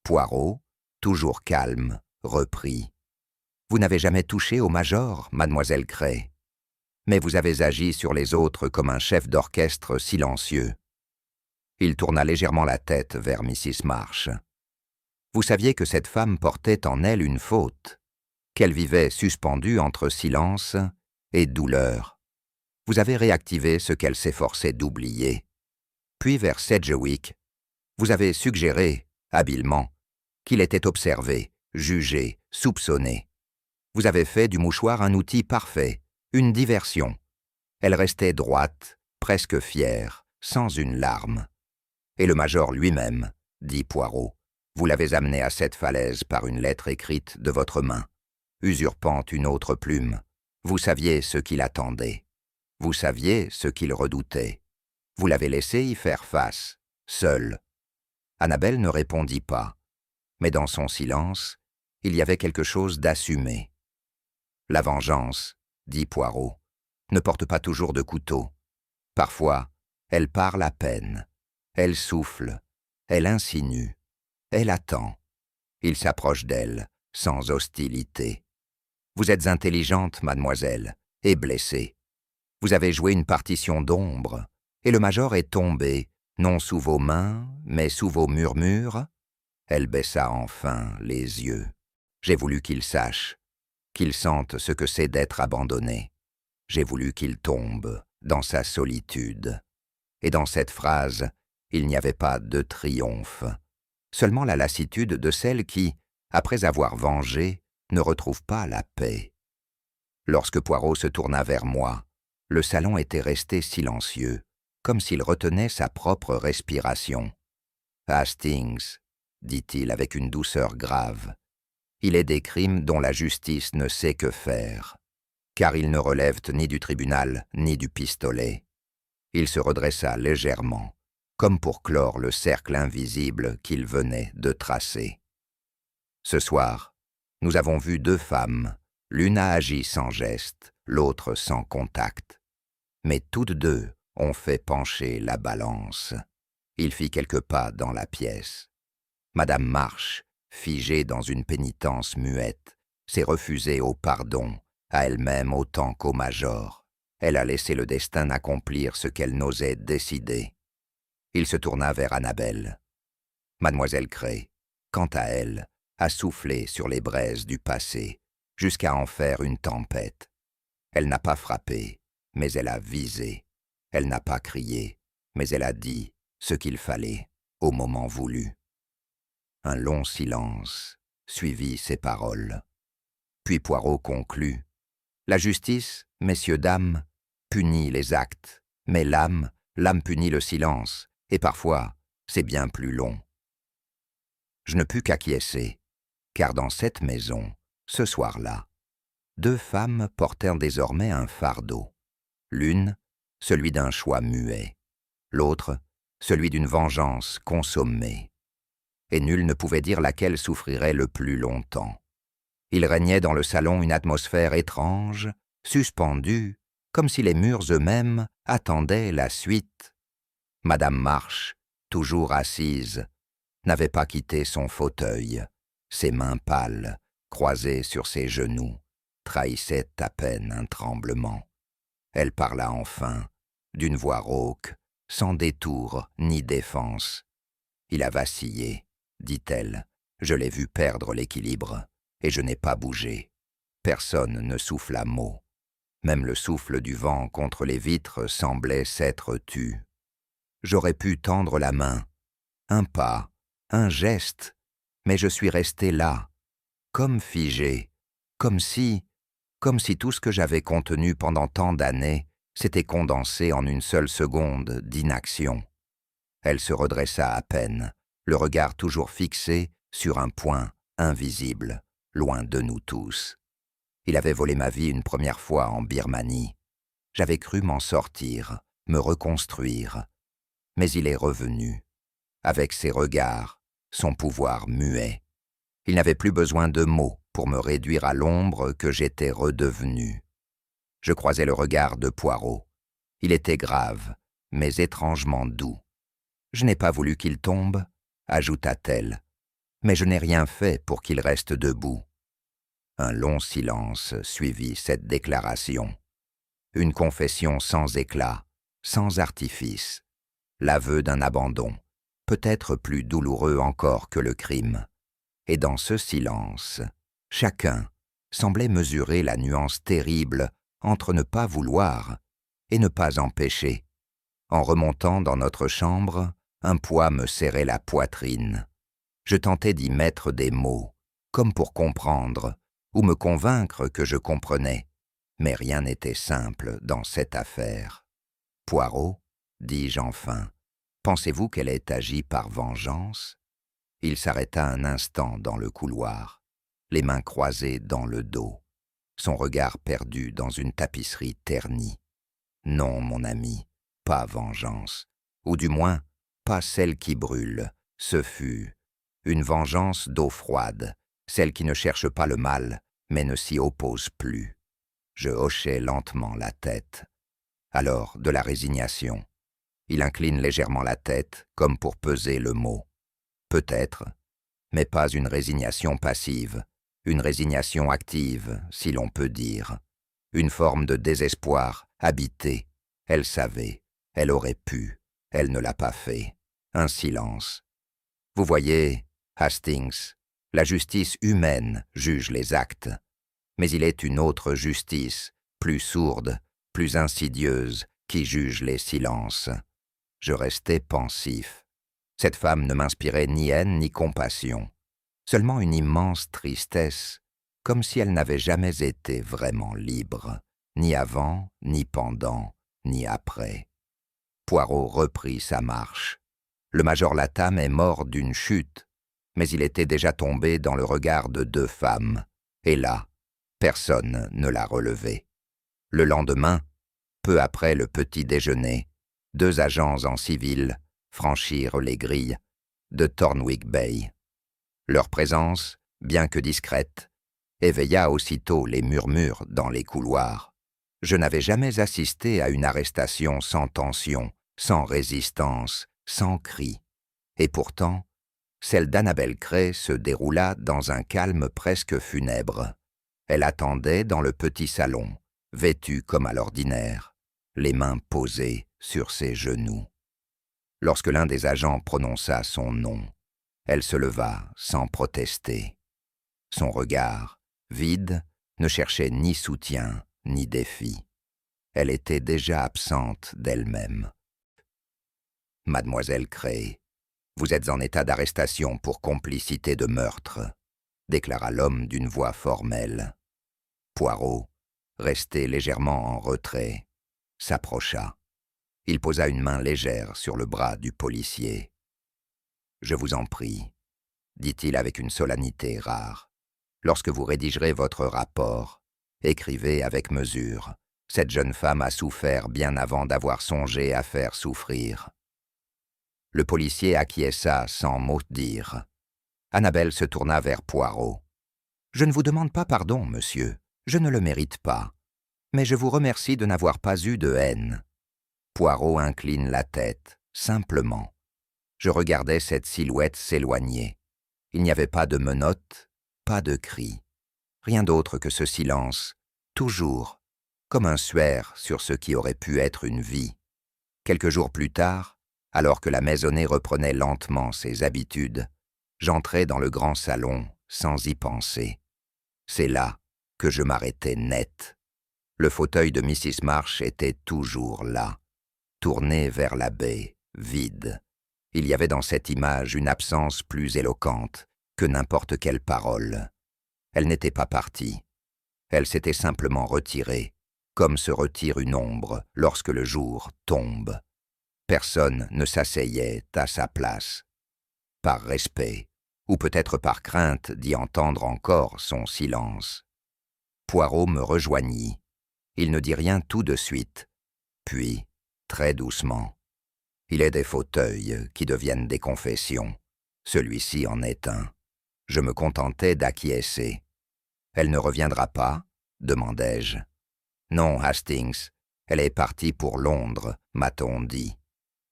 Poirot, toujours calme, reprit. Vous n'avez jamais touché au major, mademoiselle Cray, mais vous avez agi sur les autres comme un chef d'orchestre silencieux. Il tourna légèrement la tête vers Mrs. Marsh. Vous saviez que cette femme portait en elle une faute, qu'elle vivait suspendue entre silence et douleur. Vous avez réactivé ce qu'elle s'efforçait d'oublier. Puis vers Sedgewick, vous avez suggéré, habilement, qu'il était observé, jugé, soupçonné. Vous avez fait du mouchoir un outil parfait, une diversion. Elle restait droite, presque fière, sans une larme. Et le major lui-même, dit Poirot, vous l'avez amené à cette falaise par une lettre écrite de votre main, usurpant une autre plume. Vous saviez ce qu'il attendait. Vous saviez ce qu'il redoutait. Vous l'avez laissé y faire face, seul. Annabelle ne répondit pas, mais dans son silence, il y avait quelque chose d'assumé. La vengeance, dit Poirot, ne porte pas toujours de couteau. Parfois, elle parle à peine. Elle souffle, elle insinue, elle attend. Il s'approche d'elle, sans hostilité. Vous êtes intelligente, mademoiselle, et blessée. Vous avez joué une partition d'ombre, et le major est tombé, non sous vos mains, mais sous vos murmures. Elle baissa enfin les yeux. J'ai voulu qu'il sache, qu'il sente ce que c'est d'être abandonné. J'ai voulu qu'il tombe dans sa solitude. Et dans cette phrase, il n'y avait pas de triomphe, seulement la lassitude de celle qui, après avoir vengé, ne retrouve pas la paix. Lorsque Poirot se tourna vers moi, le salon était resté silencieux, comme s'il retenait sa propre respiration. « Hastings, dit-il avec une douceur grave, il est des crimes dont la justice ne sait que faire, car ils ne relèvent ni du tribunal ni du pistolet. » Il se redressa légèrement, comme pour clore le cercle invisible qu'il venait de tracer. Ce soir, nous avons vu deux femmes, l'une a agi sans geste, l'autre sans contact. Mais toutes deux ont fait pencher la balance. Il fit quelques pas dans la pièce. Madame Marsh, figée dans une pénitence muette, s'est refusée au pardon, à elle-même autant qu'au major. Elle a laissé le destin accomplir ce qu'elle n'osait décider. Il se tourna vers Annabelle. Mademoiselle Cray, quant à elle, a soufflé sur les braises du passé, jusqu'à en faire une tempête. Elle n'a pas frappé, mais elle a visé. Elle n'a pas crié, mais elle a dit ce qu'il fallait, au moment voulu. Un long silence suivit ces paroles. Puis Poirot conclut. La justice, messieurs, dames, punit les actes, mais l'âme punit le silence, et parfois, c'est bien plus long. Je ne pus qu'acquiescer, car dans cette maison, ce soir-là, deux femmes portèrent désormais un fardeau. L'une, celui d'un choix muet, l'autre, celui d'une vengeance consommée. Et nul ne pouvait dire laquelle souffrirait le plus longtemps. Il régnait dans le salon une atmosphère étrange, suspendue, comme si les murs eux-mêmes attendaient la suite. Madame Marsh, toujours assise, n'avait pas quitté son fauteuil, ses mains pâles, croisées sur ses genoux, trahissait à peine un tremblement. Elle parla enfin, d'une voix rauque, sans détour ni défense. « Il a vacillé, dit-elle. Je l'ai vu perdre l'équilibre, et je n'ai pas bougé. Personne ne souffla mot. Même le souffle du vent contre les vitres semblait s'être tu. J'aurais pu tendre la main, un pas, un geste, mais je suis resté là, comme figé, comme si tout ce que j'avais contenu pendant tant d'années s'était condensé en une seule seconde d'inaction. Elle se redressa à peine, le regard toujours fixé sur un point invisible, loin de nous tous. Il avait volé ma vie une première fois en Birmanie. J'avais cru m'en sortir, me reconstruire. Mais il est revenu, avec ses regards, son pouvoir muet. Il n'avait plus besoin de mots pour me réduire à l'ombre que j'étais redevenu. Je croisai le regard de Poirot. Il était grave, mais étrangement doux. « Je n'ai pas voulu qu'il tombe, » ajouta-t-elle, « mais je n'ai rien fait pour qu'il reste debout. » Un long silence suivit cette déclaration. Une confession sans éclat, sans artifice, l'aveu d'un abandon, peut-être plus douloureux encore que le crime. Et dans ce silence, chacun semblait mesurer la nuance terrible entre ne pas vouloir et ne pas empêcher. En remontant dans notre chambre, un poids me serrait la poitrine. Je tentais d'y mettre des mots, comme pour comprendre, ou me convaincre que je comprenais, mais rien n'était simple dans cette affaire. « Poirot, dis-je enfin, pensez-vous qu'elle ait agi par vengeance ?» Il s'arrêta un instant dans le couloir, les mains croisées dans le dos, son regard perdu dans une tapisserie ternie. « Non, mon ami, pas vengeance, ou du moins, pas celle qui brûle. Ce fut une vengeance d'eau froide, celle qui ne cherche pas le mal, mais ne s'y oppose plus. » Je hochai lentement la tête. Alors, de la résignation. Il incline légèrement la tête, comme pour peser le mot. Peut-être, mais pas une résignation passive, une résignation active, si l'on peut dire. Une forme de désespoir habité. Elle savait, elle aurait pu, elle ne l'a pas fait. Un silence. Vous voyez, Hastings, la justice humaine juge les actes. Mais il est une autre justice, plus sourde, plus insidieuse, qui juge les silences. Je restais pensif. Cette femme ne m'inspirait ni haine ni compassion, seulement une immense tristesse, comme si elle n'avait jamais été vraiment libre, ni avant, ni pendant, ni après. Poirot reprit sa marche. Le major Latham est mort d'une chute, mais il était déjà tombé dans le regard de deux femmes, et là, personne ne l'a relevé. Le lendemain, peu après le petit déjeuner, deux agents en civil franchirent les grilles de Thornwick Bay. Leur présence, bien que discrète, éveilla aussitôt les murmures dans les couloirs. Je n'avais jamais assisté à une arrestation sans tension, sans résistance, sans cri. Et pourtant, celle d'Annabel Cray se déroula dans un calme presque funèbre. Elle attendait dans le petit salon, vêtue comme à l'ordinaire, les mains posées sur ses genoux. Lorsque l'un des agents prononça son nom, elle se leva sans protester. Son regard, vide, ne cherchait ni soutien ni défi. Elle était déjà absente d'elle-même. « Mademoiselle Cray, vous êtes en état d'arrestation pour complicité de meurtre », déclara l'homme d'une voix formelle. Poirot, resté légèrement en retrait, s'approcha. Il posa une main légère sur le bras du policier. « Je vous en prie, » dit-il avec une solennité rare. « Lorsque vous rédigerez votre rapport, écrivez avec mesure. Cette jeune femme a souffert bien avant d'avoir songé à faire souffrir. » Le policier acquiesça sans mot dire. Annabel se tourna vers Poirot. « Je ne vous demande pas pardon, monsieur. Je ne le mérite pas. Mais je vous remercie de n'avoir pas eu de haine. » Poirot incline la tête, simplement. Je regardais cette silhouette s'éloigner. Il n'y avait pas de menottes, pas de cris. Rien d'autre que ce silence, toujours, comme un suaire sur ce qui aurait pu être une vie. Quelques jours plus tard, alors que la maisonnée reprenait lentement ses habitudes, j'entrai dans le grand salon sans y penser. C'est là que je m'arrêtai net. Le fauteuil de Mrs. March était toujours là, tourné vers la baie, vide. Il y avait dans cette image une absence plus éloquente que n'importe quelle parole. Elle n'était pas partie. Elle s'était simplement retirée, comme se retire une ombre lorsque le jour tombe. Personne ne s'asseyait à sa place. Par respect, ou peut-être par crainte d'y entendre encore son silence. Poirot me rejoignit. Il ne dit rien tout de suite, puis, très doucement. Il est des fauteuils qui deviennent des confessions. Celui-ci en est un. Je me contentais d'acquiescer. « Elle ne reviendra pas ?» demandai-je. « Non, Hastings, elle est partie pour Londres, m'a-t-on dit.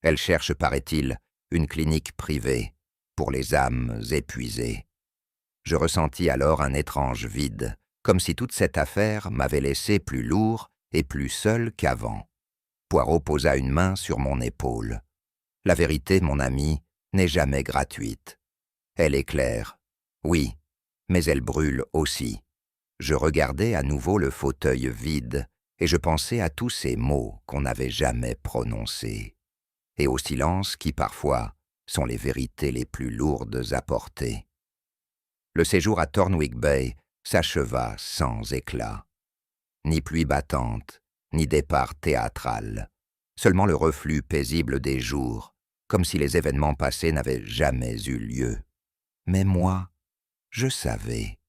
Elle cherche, paraît-il, une clinique privée pour les âmes épuisées. » Je ressentis alors un étrange vide, comme si toute cette affaire m'avait laissé plus lourd et plus seul qu'avant. Poirot posa une main sur mon épaule. « La vérité, mon ami, n'est jamais gratuite. Elle éclaire, oui, mais elle brûle aussi. » Je regardais à nouveau le fauteuil vide et je pensais à tous ces mots qu'on n'avait jamais prononcés, et au silence qui, parfois, sont les vérités les plus lourdes à porter. Le séjour à Thornwick Bay s'acheva sans éclat. Ni pluie battante, ni départ théâtral, seulement le reflux paisible des jours, comme si les événements passés n'avaient jamais eu lieu. Mais moi, je savais.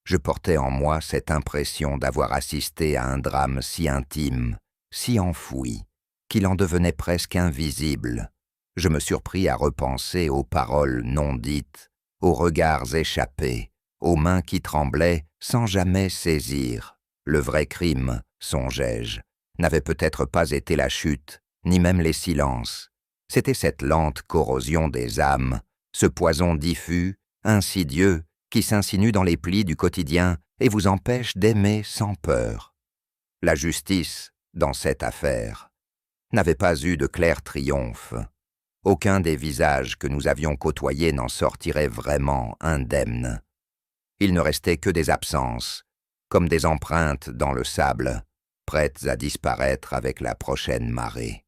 Je portais en moi cette impression d'avoir assisté à un drame si intime, si enfoui, qu'il en devenait presque invisible. Je me surpris à repenser aux paroles non dites, aux regards échappés, aux mains qui tremblaient sans jamais saisir. Le vrai crime, songeai-je, n'avait peut-être pas été la chute, ni même les silences. C'était cette lente corrosion des âmes, ce poison diffus, insidieux, qui s'insinue dans les plis du quotidien et vous empêche d'aimer sans peur. La justice, dans cette affaire, n'avait pas eu de clair triomphe. Aucun des visages que nous avions côtoyés n'en sortirait vraiment indemne. Il ne restait que des absences, comme des empreintes dans le sable, prêtes à disparaître avec la prochaine marée.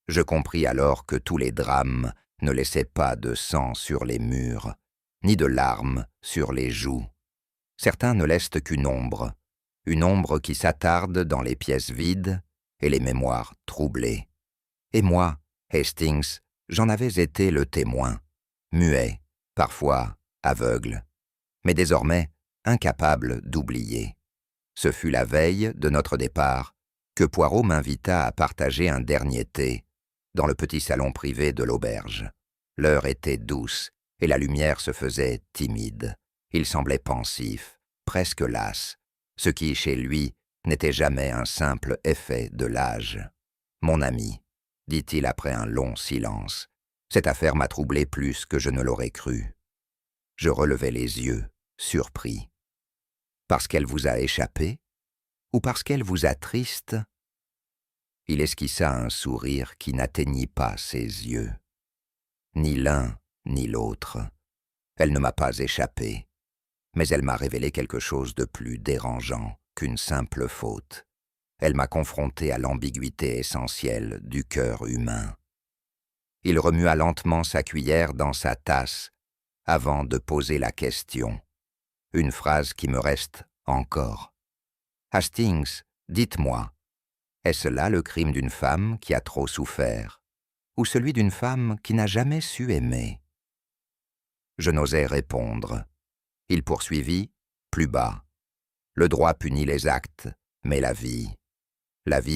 Je compris alors que tous les drames ne laissaient pas de sang sur les murs, ni de larmes sur les joues. Certains ne laissent qu'une ombre qui s'attarde dans les pièces vides et les mémoires troublées. Et moi, Hastings, j'en avais été le témoin, muet, parfois aveugle, mais désormais incapable d'oublier. Ce fut la veille de notre départ que Poirot m'invita à partager un dernier thé dans le petit salon privé de l'auberge. L'heure était douce et la lumière se faisait timide. Il semblait pensif, presque las, ce qui, chez lui, n'était jamais un simple effet de l'âge. « Mon ami, » dit-il après un long silence, « cette affaire m'a troublé plus que je ne l'aurais cru. » Je relevai les yeux, surpris. « Parce qu'elle vous a échappé? Ou parce qu'elle vous attriste ?» Il esquissa un sourire qui n'atteignit pas ses yeux. Ni l'un, ni l'autre. Elle ne m'a pas échappé, mais elle m'a révélé quelque chose de plus dérangeant qu'une simple faute. Elle m'a confronté à l'ambiguïté essentielle du cœur humain. Il remua lentement sa cuillère dans sa tasse avant de poser la question. Une phrase qui me reste encore. « Hastings, dites-moi, est-ce là le crime d'une femme qui a trop souffert, ou celui d'une femme qui n'a jamais su aimer ?» Je n'osais répondre. Il poursuivit, plus bas. « Le droit punit les actes, mais la vie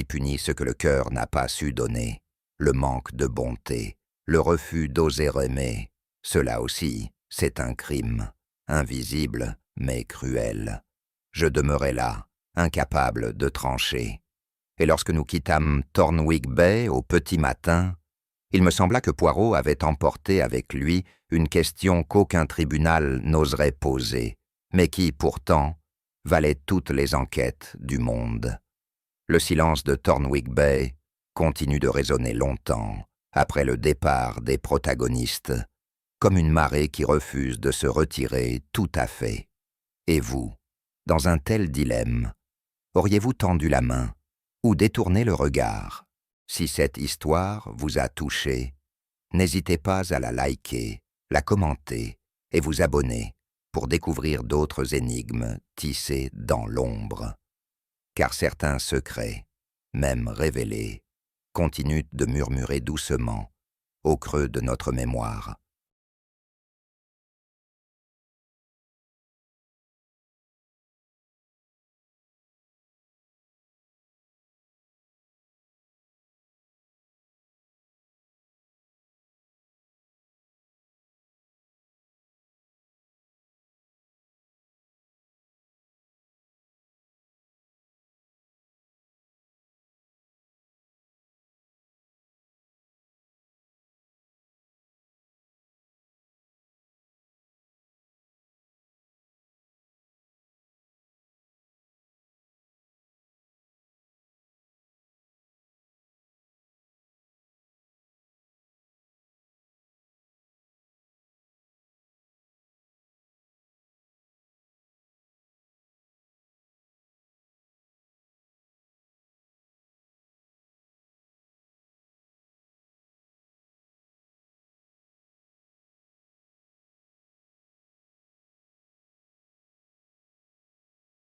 punit ce que le cœur n'a pas su donner, le manque de bonté, le refus d'oser aimer. Cela aussi, c'est un crime, invisible mais cruel. » Je demeurai là, incapable de trancher. Et lorsque nous quittâmes Thornwick Bay au petit matin, il me sembla que Poirot avait emporté avec lui une question qu'aucun tribunal n'oserait poser, mais qui, pourtant, valait toutes les enquêtes du monde. Le silence de Thornwick Bay continue de résonner longtemps après le départ des protagonistes, comme une marée qui refuse de se retirer tout à fait. Et vous, dans un tel dilemme, auriez-vous tendu la main ou détourné le regard? Si cette histoire vous a touché, n'hésitez pas à la liker, la commenter et vous abonner pour découvrir d'autres énigmes tissées dans l'ombre. Car certains secrets, même révélés, continuent de murmurer doucement au creux de notre mémoire.